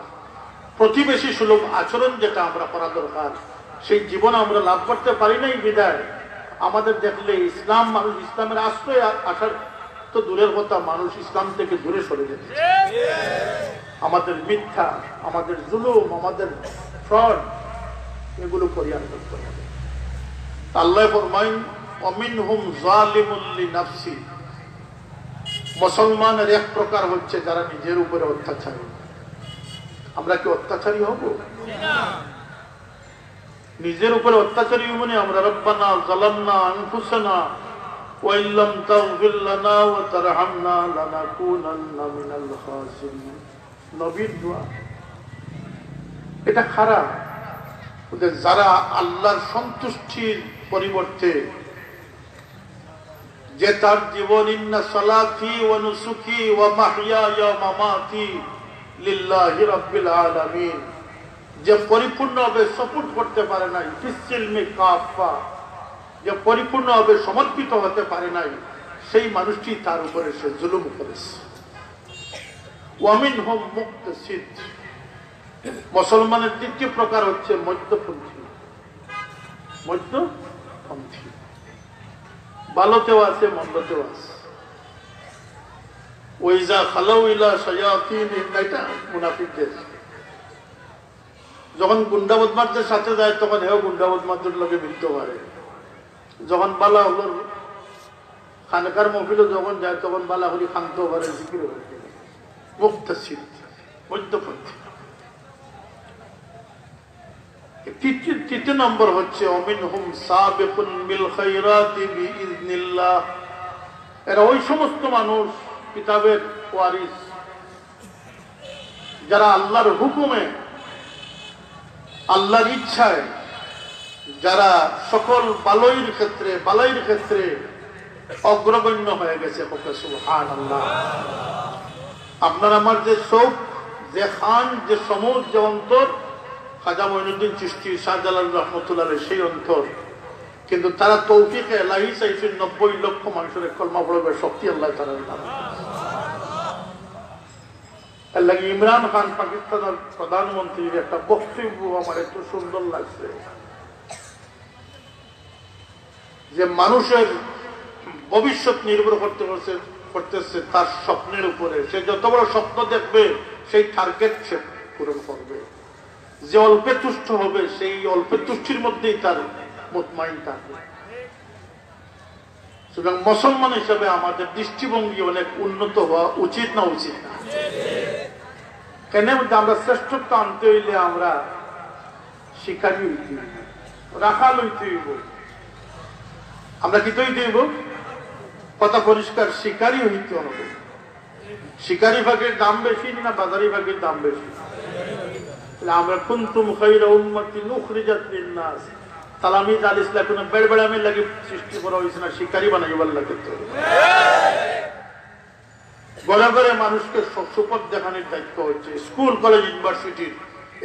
প্রতিবেশী সুলভ আচরণ যেটা আমরা করা দরকার, সেই জীবন আমরা লাভ করতে পারি নাই বিদায় আমাদের দেখলে ইসলাম, মানুষ ইসলামের আশ্রয় আসার তো দূরের কথা, মানুষ ইসলাম থেকে দূরে সরে যেতে, আমাদের মিথ্যা, আমাদের জুলুম, আমাদের ফ্রড, এগুলো পরিহার করতে হবে। আল্লাহ ফরমাইন অমিনহুম যালিমুল লিনাফসি, মুসলমানের এক প্রকার হচ্ছে যারা নিজের উপরে অত্যাচারী। আমরা কি অত্যাচারী হব? নিজের উপরে অত্যাচারী মানে আমরা রব্বানা যালামনা আনফুসানা ওয়া ইল্লাম তাগফির লানা ওয়া তারহামনা লানাকুনান্না মিনাল খাসিরিন, নবীর দোয়া। এটা খারাপ। যারা আল্লাহর সন্তুষ্টির পরিবর্তে যে তার জীবন ইন্না সালাতি ওয়া নুসুকি ওয়া মাহইয়ায়া ওয়া মামাতি লিল্লাহি রাব্বিল আলামিন, যে পরিপূর্ণভাবে সাপোর্ট করতে পারে নাই, ফিসিলমি কাফা, যে পরিপূর্ণভাবে সমর্পিত হতে পারে নাই, সেই মানুষটি তার উপরে সে জুলুম করেছে। ওয়া মিনহুম মুকতাসিদ, মুসলমানের দ্বিতীয় প্রকার হচ্ছে মধ্যপন্থী। মধ্যপন্থী ভালোতেও আছে, মন্দতেও আছে। ওইজা খালাউ ইলা শায়াতিনিহিম, এটা মুনাফিকদের। যখন গুন্ডা বদমাশদের সাথে যায় তখন হেও গুন্ডা বদমাশদের লগে মিলতে পারে, যখন বালা হলো খানকার মহফিলে যখন যায় তখন বালা হলি খানতেও পারে, জিকির হতে। মুক্তাসিদ, মধ্যপন্থী। তৃতীয় নম্বর হচ্ছে অমিনহুম সাবিকুন বিল খায়রাতি বিইজনিল্লাহ, এরা ওই সমস্ত মানুষ, কিতাবের ওয়ারিস, যারা আল্লাহর হুকুমে, আল্লাহর ইচ্ছায়, যারা সকল বালাইয়ের ক্ষেত্রে অগ্রগণ্য হয়ে গেছে। সুবহানাল্লাহ। আপনার আমার যে চোখ, যে খান, যে সমুজ, যে অন্তর, খাজা মঈনুদ্দিন চিশতি, শাহজালাল রহমতুল্লাহ আলাইহি, সেই অন্তর। কিন্তু তারা তৌফিকে ইলাহি চাইছেন 90 লক্ষ মানুষের কলমা পড়বে শক্তি আল্লাহ তাআলার নামে। আল্লাহ ইমরান খান পাকিস্তানের প্রধানমন্ত্রীর একটা বক্তব্য আমার একটু সুন্দর লাগছে, যে মানুষের ভবিষ্যৎ নির্ভর করতেছে তার স্বপ্নের উপরে। সে যত বড় স্বপ্ন দেখবে সেই টার্গেট সে পূরণ করবে। যে অল্পে তুষ্ট হবে সেই অল্পে তুষ্টির মধ্যেই তার মুতমাইন থাকবে। সুতরাং মুসলমান হিসাবে আমাদের দৃষ্টিভঙ্গি অনেক উন্নত হওয়া উচিত না? উচিত না? কেন? আমরা শ্রেষ্ঠত্ব আনতে হইলে আমরা শিকারী হইতে হইব, রাখাল হইতে হইব। আমরা কি তৈরি হইব? কথা পরিষ্কার, শিকারী হইতে হবে। শিকারী ভাগের দাম বেশি না বাজারি ভাগের দাম বেশি? আমরা কুনতুম খায়রা উম্মাতিন উখরিজাত লিন-নাস, তালামিজ আল ইসলাম কোন বেড়বেড়ামি লাগি সৃষ্টি করা হয়েছে না, শিকারী বানাইবার লাগে। তো ঘরে ঘরে মানুষকে সুপথ দেখানোর দায়িত্ব হচ্ছে। স্কুল, কলেজ, ইউনিভার্সিটির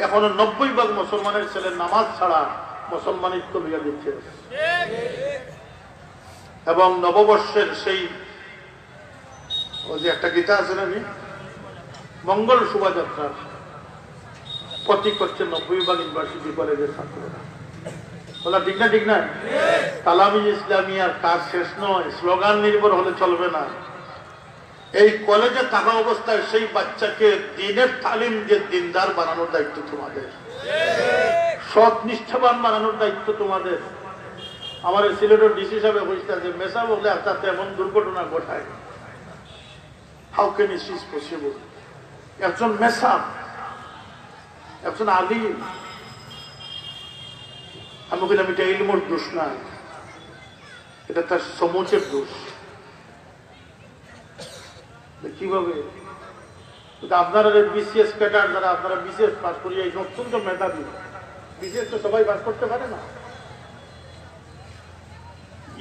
এখনো 90% মুসলমানের ছেলে নামাজ ছাড়া মুসলমানিত্ব লইয়া দিচ্ছে। এবং নববর্ষের সেই ওই যে একটা গীতা আছে না, মঙ্গল শোভাযাত্রার প্রতীক হচ্ছে 90% ইউনিভার্সিটি, কলেজের ছাত্ররা। বলা ঠিক না? ঠিক না? তালামিজ ইসলামিয়ার কাজ শেষ নয়, স্লোগান নির্ভর হলে চলবে না। এই কলেজে থাকা অবস্থায় সেই বাচ্চাকে দিনের তালিম দিয়ে দিনদার বানানোর দায়িত্ব তোমাদের, সৎ নিষ্ঠাবান বানানোর দায়িত্ব তোমাদের। আমার সিলেটের ডিসি সাহেব বুঝতে যে মেসা বললে তাতে এমন দুর্ঘটনা ঘটায়, how can it is possible? একজন মেসা, একজন আলিম, আমি বললাম এটা ইলমর দোষ না, এটা তার সমাজের দোষ। কিভাবে? আপনারা বিসিএস ক্যাডার যারা, আপনারা বিসিএস পাস করিয়ে অত্যন্ত মেধাবী, বিসিএস তো সবাই পাস করতে পারে না।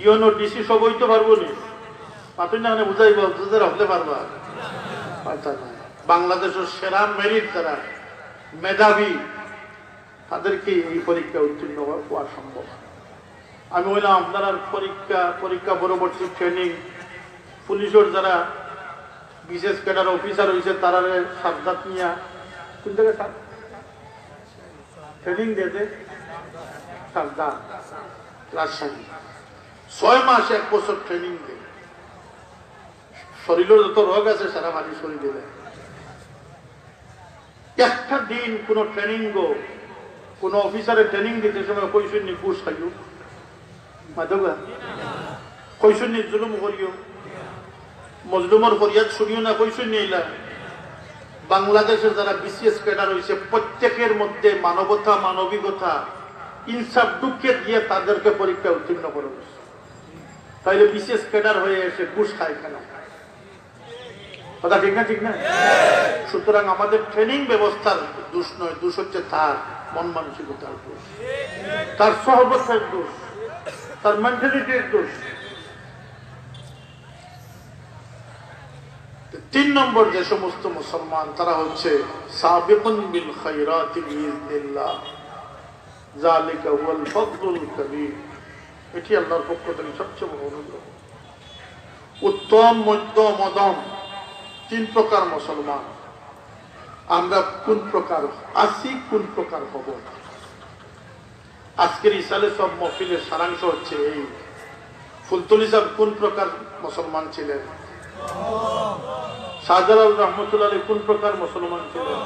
ইউনো ডিসি সব হইতে পারবো নি, পাতুই না বুঝাইব, বুঝতে হতে পারবা। বাংলাদেশের সেরা মেরিট যারা মেধাবী তাদেরকে এই পরীক্ষা উত্তীর্ণ হওয়া সম্ভব। আমি বললাম আপনার পরীক্ষা পরবর্তী ট্রেনিং পুলিশের যারা বিশেষ ক্যাডার অফিসার হয়েছে তারা সাবধান নিয়ে কোন জায়গায় ট্রেনিং দিয়েছে সাবধান রাজশাহী 6 মাস 1 বছর ট্রেনিং দেয় শরীরের যত রোগ আছে সারা মাটি শরীর দিলে একটা দিন কোন ট্রেনিং গো কোন অফিসারের ট্রেনিং দিতে সময় কৈশন্য ঘুষ খাইও মাধবা কৈশন্য জুলুম করিও মজলুমর ফরিয়াদ শুনিও না কৈশন্য এলা বাংলাদেশের যারা বিসিএস ক্যাডার হয়েছে প্রত্যেকের মধ্যে মানবতা মানবিকতা ইনসাফ দুঃখে দিয়ে তাদেরকে পরীক্ষা উত্তীর্ণ করে তাইলে বিসিএস ক্যাডার হয়ে এসে ঘুষ খায় কেন কথা ঠিক না ঠিক না সুতরাং আমাদের ট্রেনিং ব্যবস্থার দোষ নয় দোষ হচ্ছে তার মন মানসিকতার দোষ তার সহবতের দোষ তার মেন্টালিটির দোষ 3 নম্বর যে সমস্ত মুসলমান তারা হচ্ছে সাবিকুন বিল খায়রাতি বিইজনিল্লাহ যালিকা হুয়াল ফাদলুল কাবীর এটি আল্লাহর পক্ষ থেকে সবচেয়ে বড় অনুগ্রহ উত্তম মধ্যম মধ্যম 3 প্রকার মুসলমান আমরা কোন প্রকার আছি কোন প্রকার হব আজকের ইসালে সব মহফিলের সারাংশ হচ্ছে এই ফুলতলি সাহেব কোন প্রকার মুসলমান ছিলেন শাহজালাল রহমতুল্লাহ আলাইহি কোন প্রকার মুসলমান ছিলেন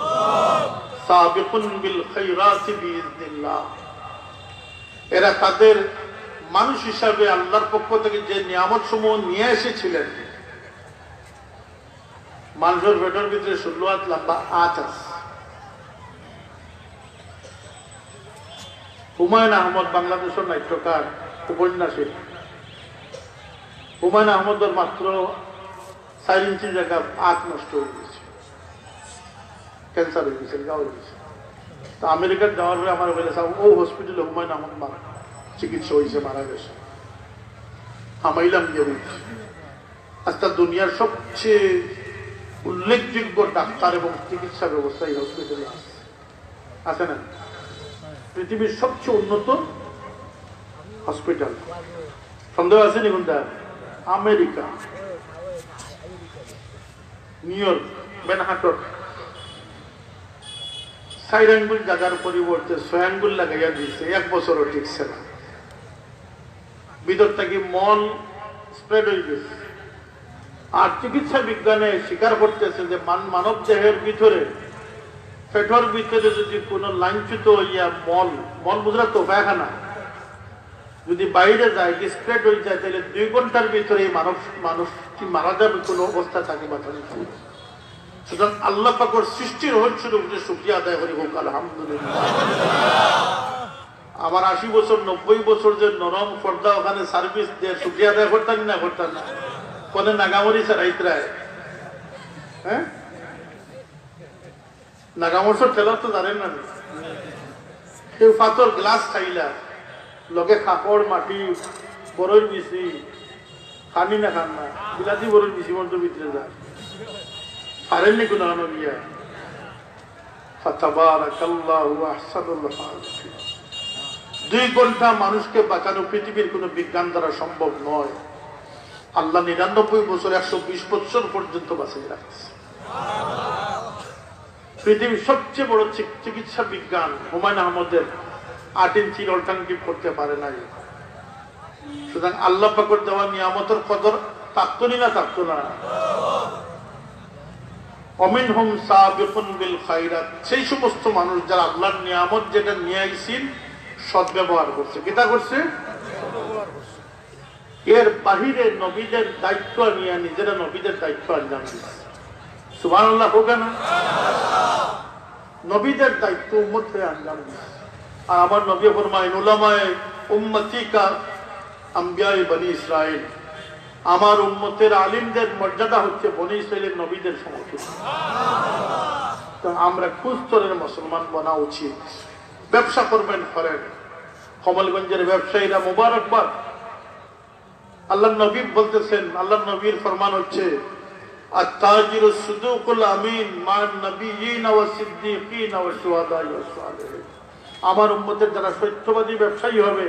সাবিকুন বিল খায়রাতি বিইজনিল্লাহ এরা তাদের মানুষ হিসাবে আল্লাহর পক্ষ থেকে যে নিয়ামত সমূহ নিয়ে এসেছিলেন মানুষের ভেতর ভিতরে 16 হাত লম্বা আঁচ আছে হুমায়ুন আহমদ বাংলাদেশের নাট্যকার উপন্যাসিক হুমায়ুন আহমদের মাত্র 4 ইঞ্চি জায়গা আঁচ নষ্ট হয়ে গেছে ক্যান্সার হয়ে গেছে গা হয়ে গেছে তো আমেরিকার যাওয়ার পরে আমার বলে ও হসপিটালে হুমায়ুন আহমদ চিকিৎসা হয়েছে মারা গেছে হামাইলাম গিয়ে বলছি আজকে দুনিয়ার সবচেয়ে উল্লেখযোগ্য ডাক্তার এবং চিকিৎসা ব্যবস্থা এই হসপিটালে আছে না পৃথিবীর সবচেয়ে উন্নত হসপিটাল সন্দেহ আছে নি কোনটা আমেরিকা নিউ ইয়র্ক ম্যানহাটন 4 আঙ্গুল জায়গার পরিবর্তে 6 আঙ্গুল লাগাইয়া দিয়েছে 1 বছরও টিকছে না ভিতর থেকে মল স্প্রেড হয়ে গেছে আর চিকিৎসা বিজ্ঞানে স্বীকার করতেছে যে মানব দেহের ভিতরে পেটর ভিতরে যদি কোনো লাঞ্ছিত হইয়া মল বুঝলা তো পায়খানা যদি বাইরে যায় স্প্রেড হয়ে যায় তাহলে 2 ঘন্টার ভিতরে মানুষটি মারা যাবে কোনো অবস্থা থাকে বাঁচানো সুতরাং আল্লাহ পাকের সৃষ্টির রহস্যের উপরে শুকরিয়া আদায় করি হোক আলহামদুলিল্লাহ আমার 80 বছর 90 বছর যে নরম পর্দা ওখানে সার্ভিস দিয়ে শুকরিয়া আদায় করতাম না কোনে নাগামরি সারাইতরায় হ্যাঁ নাগামরসর ঠেলা তো জানেন না কেউ পাথর গ্লাস খাইলা লগে কাপড় মাটি বড়ই বিচি খানি না খান না বিলাতি বড়ই বিচি মন্ত্র ভিতরে যায় পারেননি কোনো আনবিয়া ফাতাবারাকাল্লাহু আহসানুল খালিকিন 2 ঘন্টা মানুষকে বাঁচানো পৃথিবীর কোনো বিজ্ঞান দ্বারা সম্ভব নয় আল্লাহ 99 বছর 120 বছর পর্যন্ত বাঁচিয়ে রাখছে পৃথিবীর সবচেয়ে বড় চিকিৎসা বিজ্ঞান হুমায়ুন আহমদের 8 ইঞ্চির অল্টারনেটিভ করতে পারে নাই সুতরাং আল্লাহ পাকের দেওয়া নিয়ামতের কদর তাকতনি না তাকতো না অমিনহুম সাবিকুন বিল খায়রাত সেই সমস্ত মানুষ যারা আল্লাহর নিয়ামত যেটা নিয়ে আইছেন সদ্ব্যবহার করছে কিটা করছে এর বাহিরে নবীদের দায়িত্ব নিয়ে নিজেরা নবীদের দায়িত্ব আঞ্জাম দিচ্ছে সুবহানাল্লাহ হোক না নবীদের দায়িত্ব উম্মত হয়ে আঞ্জাম দিচ্ছে আর আমার নবী ফরমায়েন উলামায়ে উম্মতি কা আম্বিয়ায়ে বনি ইসরাইল আমার উম্মতের আলিমদের মর্যাদা হচ্ছে বনি ইসরাইলের নবীদের সমতুল্য তো আমরা খুঁজতরের মুসলমান বনা উচিত ব্যবসা করবেন করেন কমলগঞ্জের ব্যবসায়ীরা মুবারকবাদ আল্লাহ নবী বলতেছেন আল্লাহ নবীর ফরমান হচ্ছে আত-তাজিরু সুদুকুল আমিন মান নবিয়িন ওয়া সিদ্দিকিন ওয়া শুহাদা ওয়া সালিহিন আমার উম্মতের যারা সত্যবাদী ব্যবসায়ী হবে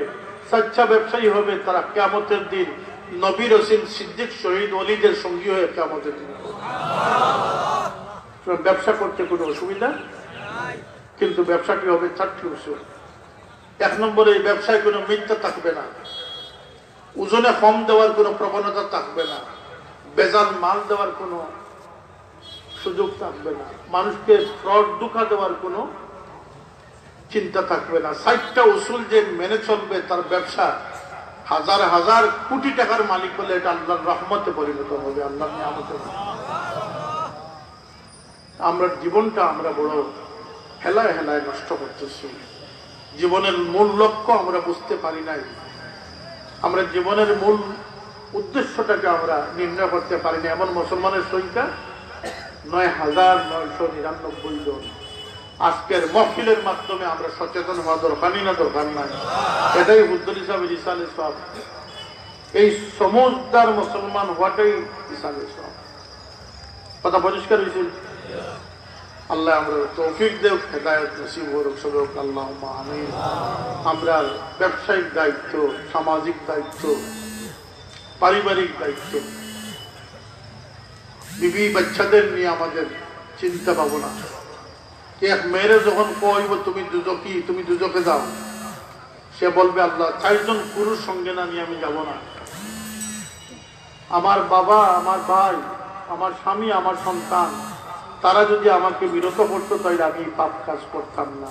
সচ্চা ব্যবসায়ী হবে তারা কিয়ামতের দিন নবী রাসূল সিদ্দিক শহীদ ওলিদের সঙ্গী হয়ে কিয়ামতের দিন ব্যবসা করতে কোনো অসুবিধা নাই, কিন্তু ব্যবসাটি হবে চারটি উসুল। এক নম্বরে এই ব্যবসায় কোনো মিথ্যা থাকবে না, ওজনে কম দেওয়ার কোনো প্রবণতা থাকবে না, বেজাল মাল দেওয়ার কোনো সুযোগ থাকবে না, মানুষকে ফ্রড ধোঁকা দেওয়ার কোনো চিন্তা থাকবে না। ৬০টা উসুল যে মেনে চলবে তার ব্যবসা হাজার হাজার কোটি টাকার মালিক হলে এটা আল্লাহর রহমতে পরিণত হবে, আল্লাহর নিয়ামতে। আমরা জীবনটা আমরা বড় হেলায় হেলায় নষ্ট করতেছি, জীবনের মূল লক্ষ্য আমরা বুঝতে পারি নাই, আমরা জীবনের মূল উদ্দেশ্যটাকে আমরা নির্ণয় করতে পারি না। এমন মুসলমানের সংখ্যা ৯,৯৯৯ জন। আজকের মহফিলের মাধ্যমে আমরা সচেতন হওয়া দরকারই না দরকার নাই, এটাই হুজুর হিসাবে রিসালে সব, এই সমুদ্র মুসলমান হওয়াটাই রিসালে সব। কথা পরিষ্কার হয়েছে? আল্লাহ আমরা তৌফিক দেব, হেদায়েত নসিব করুক সবাই, আল্লাহুম্মা আমিন। আমরা ব্যবসায়িক দায়িত্ব, সামাজিক দায়িত্ব, পারিবারিক দায়িত্ব, বিবি বাচ্চাদের নিয়ে আমাদের চিন্তা ভাবনা। এক মেয়েরে যখন কইব তুমি দুজকি, তুমি দুজকে যাও, সে বলবে আল্লাহ ৪ জন পুরুষ সঙ্গে না নিয়ে আমি যাব না। আমার বাবা, আমার ভাই, আমার স্বামী, আমার সন্তান, তারা যদি আমাকে বিরত করতো তাহলে আমি পাপ কাজ করতাম না।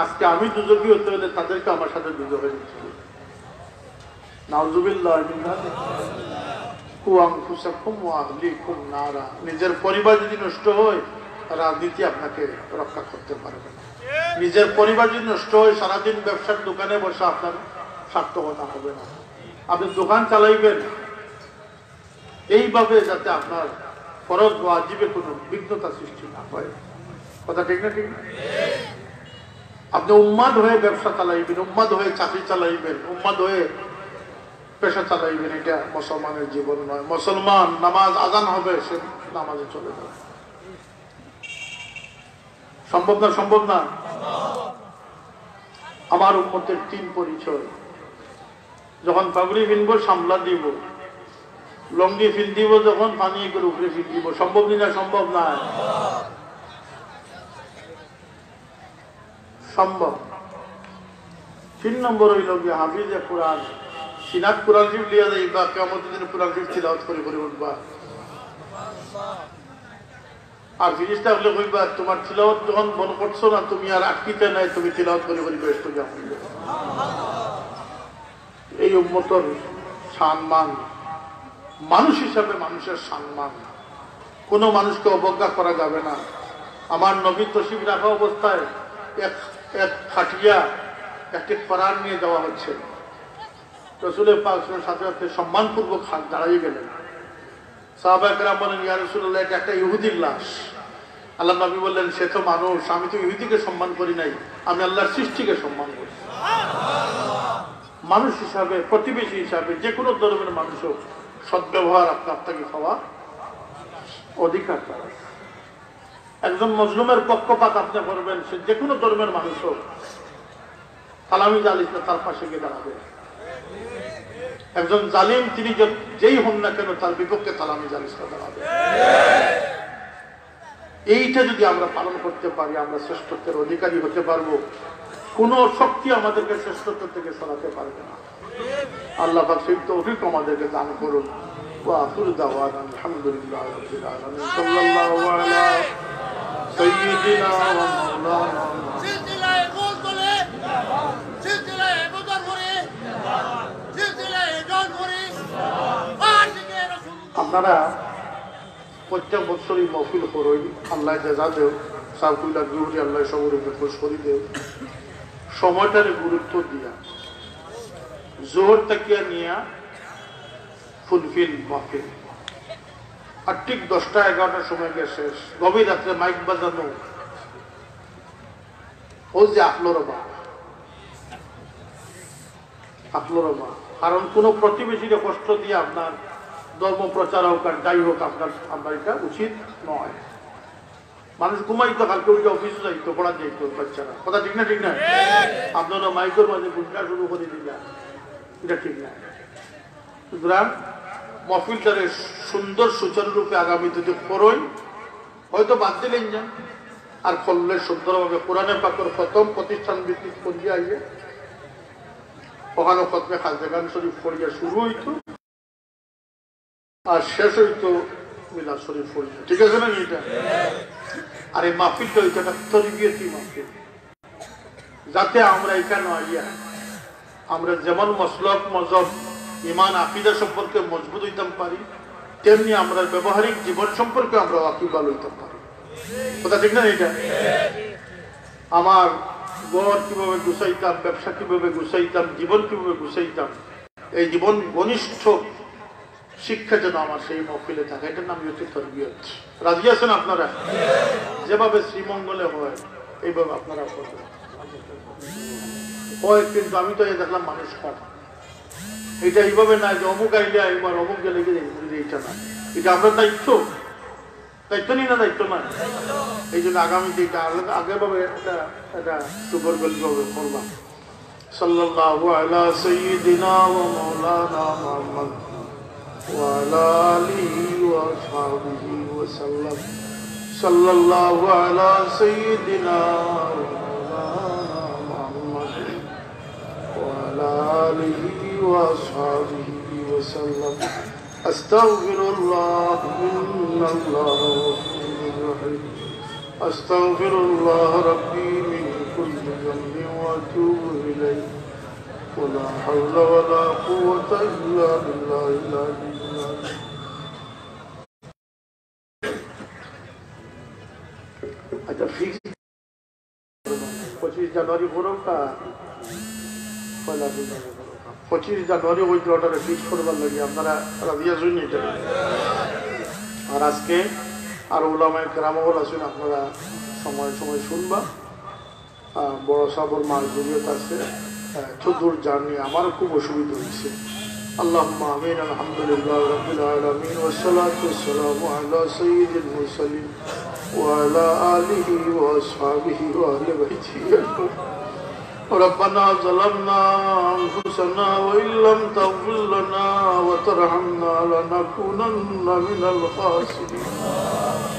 আজকে আমি দুজকি হতে হলে তাদেরকে আমার সাথে দুজকে দিচ্ছি। নাউযুবিল্লাহ মিন যালিক। নিজের পরিবার যদি নষ্ট হয়, রাজনীতি আপনাকে রক্ষা করতে পারবে না। নিজের পরিবার যদি নষ্ট হয়, সারাদিন ব্যবসার দোকানে বসে আপনার সার্থকতা হবে না। আপনি দোকান চালাইবেন এইভাবে যাতে আপনার ফরজ ওয়াজিবে কোনো বিঘ্নতা সৃষ্টি না হয়। কথা ঠিক না? ঠিক না? আপনি উম্মাদ হয়ে ব্যবসা চালাইবেন, উম্মাদ হয়ে চাকরি চালাইবেন, উম্মাদ হয়ে পেশা চালাইবেন, এটা মুসলমানের জীবন নয়। মুসলমান নামাজ আজান হবে, সে নামাজে চলে যাবে। সম্ভব না? সম্ভব না। আমার উম্মতের ৩ পরিচয়। যখন পাগড়ি ফিনব সামলা দিব, লঙ্গি ফিল দিব, যখন পানি করে উপরে ফিল দিব। সম্ভব না? সম্ভব না। সম্ভব। ৩ নম্বর হইল গিয়ে হাফিজে কোরআন, সিনাত কোরআন শরীফ লিয়া যাইবা, কিয়ামতের দিনে কোরআন শরীফ তিলাওয়াত করে করে উঠবা। আর ফিরিস্তা হলে কইবা তোমার তিলাওয়াত যখন মনে করছো না, তুমি আর আটকিতে নাই, তুমি তিলাওয়াত করে করে বেহেশতে যাও। এই উম্মতের সম্মান, মানুষ হিসাবে মানুষের সম্মান, কোনো মানুষকে অবজ্ঞা করা যাবে না। আমার নবী তশরিফ রাখা অবস্থায় এক খাটিয়া একটি কোরআন নিয়ে যাওয়া হচ্ছে। রাসূলের পাক সাথে সাথে সম্মানপূর্বক দাঁড়িয়ে গেলেন। সাহাবায়ে কেরাম বলেন, ইয়া রাসূলুল্লাহ, এটা একটা ইহুদির লাশ। আল্লাহ নবী বললেন, সে তো মানুষ, আমি তো ইহুদিকে সম্মান করি নাই, আমি আল্লাহর সৃষ্টিকে সম্মান করি। মানুষ হিসাবে, প্রতিবেশী হিসাবে, যে কোনো ধর্মের মানুষ হোক, সদ্ব্যবহার আপনাকে পাওয়া অধিকার তার। একজন মজলুমের পক্ষপাত আপনি করবেন, সে যে কোনো ধর্মের মানুষ হোক, সালামি জালিস না, তার পাশে গিয়ে দাঁড়াবে। একজন জালিম তিনি যেই হন না কেন, তার বিপক্ষে সালামি জালিস না দাঁড়াবে। এইটা যদি আমরা পালন করতে পারি, আমরা শ্রেষ্ঠত্বের অধিকারী হতে পারবো। কোন শক্তি আমাদেরকে শ্রেষ্ঠত্ব থেকে সরাতে পারবে না। আল্লাহ পাক সেই তৌফিক আমাদেরকে দান করুন। ওয়া আখিরু দাওয়ানা আলহামদুলিল্লাহি রাব্বিল আলামিন। সাল্লাল্লাহু আলা সাইয়্যিদিনা ওয়া মাওলানা সিলসিলায়ে গোল করে, সিলসিলায়ে বদর করে, সিলসিলায়ে জন করে। আপনারা প্রত্যেক বছরই মহফিল করই, আল্লাহ জাযা দেও, সাবকুল্লাহ গুরুরি আল্লাহ সবরে খুশ করি দেও। সময়টার গুরুত্ব দিয়া জোহর তাকিয়া নিয়া ফুলফিল মহফিল, আর ঠিক 10টা-11টার সময় গিয়ে শেষ। গভীর রাত্রে মাইক বাজানো, ও যে আফলোরবা। কারণ কোন প্রতিবেশীকে কষ্ট দিয়ে আপনার ধর্ম প্রচার হোক আর যাই হোক, আপনার এটা উচিত নয়। মানুষ ঘুমাইতো, কালকে ওইটা অফিসে যাইতো, পড়া যাইতো বাচ্চারা। কথা ঠিক না? ঠিক না? আপনারা মাইকের মাঝে গুন্ডা শুরু করে দিলেন, এটা ঠিক না। সুতরাং মহফিলটারে সুন্দর সুচারুরূপে আগামী যদি করই হয়তো বাদ দিলেন যান আর করলে সুন্দরভাবে কোরআনে পাকের প্রথম প্রতিষ্ঠান ভিত্তিক করিয়া আইয়ে ওখানে খতমে খাজা গান শরীফ পড়িয়া শুরু হইতো আর শেষ হইতো মিলাদ শরীফ পড়িয়া, ঠিক আছে না? এটা আর এই মাহফিলটা হইতো একটা তরবিয়তি মাহফিল, যাতে আমরা এখানে আইয়া আমরা যেমন মসলক মজহব ইমান আকিদা সম্পর্কে মজবুত হইতাম পারি, তেমনি আমরা ব্যবহারিক জীবন সম্পর্কে আমরা ওয়াকিবহাল হইতাম পারি। কথা ঠিক না? এটা আমার ঘর কিভাবে গুছাইতাম, ব্যবসা কিভাবে গুছাইতাম, জীবন কিভাবে গুছাইতাম, এই জীবন ঘনিষ্ঠ শিক্ষা যেন আমার সেই মহফিলে থাকে, এটার নাম হচ্ছে তরবিয়ত। রাজি আছেন আপনারা? যেভাবে শ্রীমঙ্গলে হয় এইভাবে আপনারা হয়, কিন্তু আমি তো দেখলাম মানুষ কম। এটা এইভাবে না যে অমুক আইলে একবার অমুক গেলে গেলে এইটা না, এটা আমরা দায়িত্ব নিই না, দায়িত্ব না। এই জন্য আগামীতে এটা আগে ভাবে এটা সুপরগলিভাবে করবা। সাল্লাল্লাহু আলা সাইয়্যিদিনা ওয়া মাওলানা মুহাম্মদ ওয়া আলা আলিহি ওয়া আসহাবিহি ওয়া সাল্লাম। সাল্লাল্লাহু আলা সাইয়্যিদিনা ওয়া মাওলানা মুহাম্মদ ওয়া আলা আলিহি ওয়া আসহাবিহি ওয়া সাল্লাম। আস্তাগফিরুল্লাহ ইন্নাল্লাহ গফুরুর রহিম। আস্তাগফিরুল্লাহ রাব্বি মিন কুল্লি যামবিন ওয়া আতুবু ইলাইহি ওয়া লা হাওলা ওয়া লা কুওয়াতা ইল্লা বিল্লাহিল আলিয়্যিল আযীম। আচ্ছা, ফিক্স 25 জানুয়ারি পড়া 25 জানুয়ারি ওই অর্ডারে ফিক্স করবার লাগে আপনারা রাজি আছেন? এটা আর আজকে আর ওলামায়ে কেরামও আছেন, আপনারা সময় সময় শুনবা। বড় সাবর মাল জড়িয়ত আছে, চতুর জার্নি আমারও খুব অসুবিধা হয়েছে। আল্লাহুম্মা আমিন। আলহামদুলিল্লাহ রাব্বিল আলামিন ওয়া সলাতু ওয়াসসালামু আলা সাইয়্যিদিল মুরসালিন ওয়া আলা আলিহি ওয়া আসহাবিহি ওয়া আহলি বাইতিহি। ربنا ظلمنا أنفسنا وإن لم تغفر لنا وترحمنا لنكونن من الخاسرين।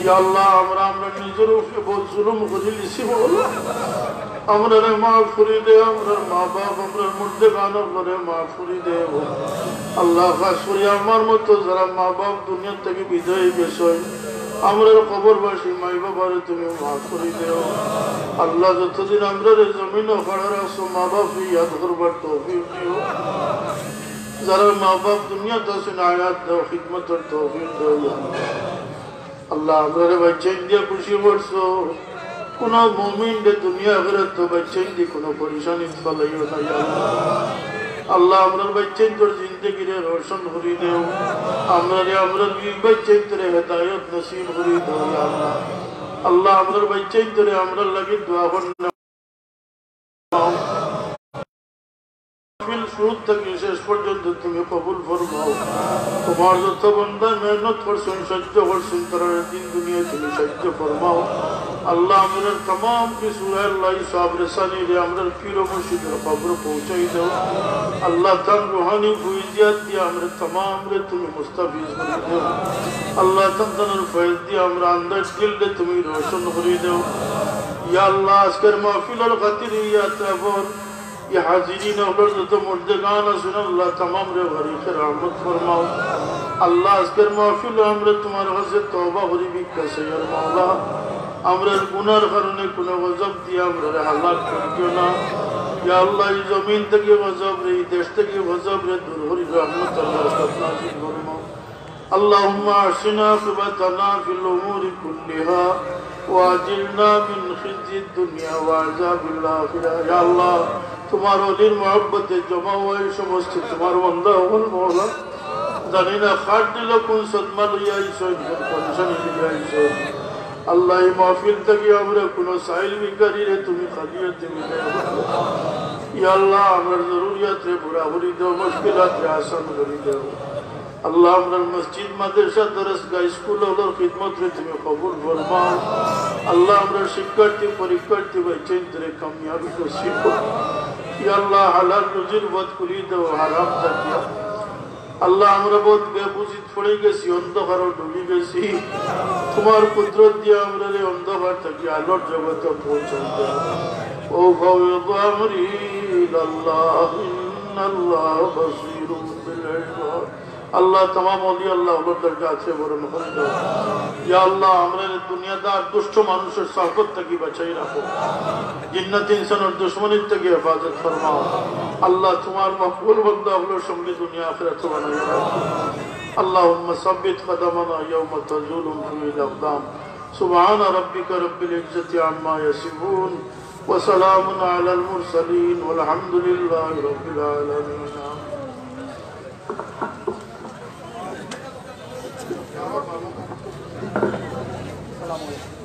يا الله আমরা নিজের উপরে বহুত জুলুম করেছি, আমরা মাফ করে দে। আমরা মা বাপ আমরা মধ্যে গানের করে মাফ করে দে আল্লাহ। খাস করে আমার মতো যারা মা বাপ দুনিয়া থেকে বিদায় গেছে, আমরা কবরবাসী মাই বাবারে তুমি মাফ করে দেও আল্লাহ। যতদিন আমরা জমিন খড়া রাখছো, মা বাপ ইয়াদ করবার তৌফিক দিও। যারা মা বাপ দুনিয়াতে আছেন আয়াত দাও, খিদমতের তৌফিক দাও আল্লাহ। আমরা বাচ্চাই দিয়ে খুশি করছো, কোন মুমিন দুনিয়া আখিরাত তো বাচ্চাই দিয়ে কোনো পরেশানি ফলাইও না আল্লাহ। আমরা বাচ্চাই তোর জিন্দগিরে রোশন করে দেও। আমরা বাচ্চাই তোরে হেদায়ত নসিব করে দেও আল্লাহ। আল্লাহ আমরা বাচ্চাই তোরে আমরা লাগি দোয়া করনা শুরু থেকে শেষ পর্যন্ত তুমি কবুল ফরমাও। তোমার যত বান্দা মেহনত করছেন, সহ্য করছেন, তারা দিন দুনিয়া তুমি সহ্য ফরমাও আল্লাহ। আমাদের तमाम কিছু আল্লাহ সব রেসানি রে আমরা পীর মুর্শিদের কবর পৌঁছাই দাও আল্লাহ। তার রুহানি ফুয়জিয়াত দিয়ে আমরা तमाम রে তুমি মুস্তাফিজ করে দাও আল্লাহ। তার ফয়েজ দিয়ে আমরা আন্দাজ দিলে তুমি রোশন করে দাও ইয়া আল্লাহ। আজকের মাহফিলের খাতির ইয়া তাবর ये हाजिरीन और जो मुर्दगान सुन अल्लाह तमाम रे गरीब रहमत फरमाओ अल्लाह। আজকের মাহফিল আমরা তোমার কাছে তওবা করি বিকাশে আর মাওলা। আমরা গুনার কারণে কোনো গজব দিয়ে আমরা হালাক করিও না ইয়া আল্লাহ। এই জমিন থেকে গজব রে, এই দেশ থেকে গজব রে দূর করি রহমত আল্লাহ নাযিল ফরমাও। আল্লাহুম্মা আশিনা ফিবাতানা ফিল উমুরি কুল্লিহা ওয়াজিলনা মিন খিজিদ দুনিয়া ওয়া আযাবিল আখিরাহ। ইয়া আল্লাহ, তোমার ওলির মহব্বতে জমা হওয়া এই সমস্ত তোমার বান্দা হল মওলা। জানি না খাট দিল কোন সদমা লইয়া আইছো, পরেশানি লইয়া আইছো আল্লাহ। এই মাহফিল থেকে আমরা কোন সাইল ভিখারি রে তুমি খালিয়াত মিলে ইয়া আল্লাহ। আমার জরুরিয়াত রে পুরা করে দাও, মুশকিলাত রে আসান করে দাও আল্লাহ। আমরা মসজিদ মাদ্রাসা দরসগাহ স্কুল ওগুলোর খিদমত রে তুমি কবুল ফরমাও আল্লাহ। আমরা শিক্ষার্থী পরীক্ষার্থী বাচ্চাই ধরে কামিয়াবি নসিব ইয়া আল্লাহ। হালাল রুজির বদ করি দাও, হারাম থাকিয়া আল্লাহ আমরা বহুত বেবুজিত পড়ে গেছি, অন্ধকার ঢুকে গেছি। তোমার কুদরত দিয়ে আমরা এই অন্ধকার থেকে আলোর জগতে পৌঁছাতে ও আমরি আল্লাহ ইন্নাল্লাহ বাসীরুম বিল ইবাদ। আল্লাহ तमाम ওলি আল্লাহ ওর দরজা আছে বড় মহল দাও। ইয়া আল্লাহ আমরা দুনিয়াদার দুষ্ট মানুষের সহবত থেকে বাঁচাই রাখো, জিন্নাত ইনসানের দুশমনির থেকে হেফাজত ফরমাও। আল্লাহ তোমার মকবুল বান্দাগুলোর সঙ্গে দুনিয়া আখিরাত বানাইয়া রাখো। اللهم ثبت قدمنا يوم تزول فيه الأقدام. سبحان ربك رب العزة عما يصفون وسلام على المرسلين والحمد لله رب العالمين. السلام عليكم.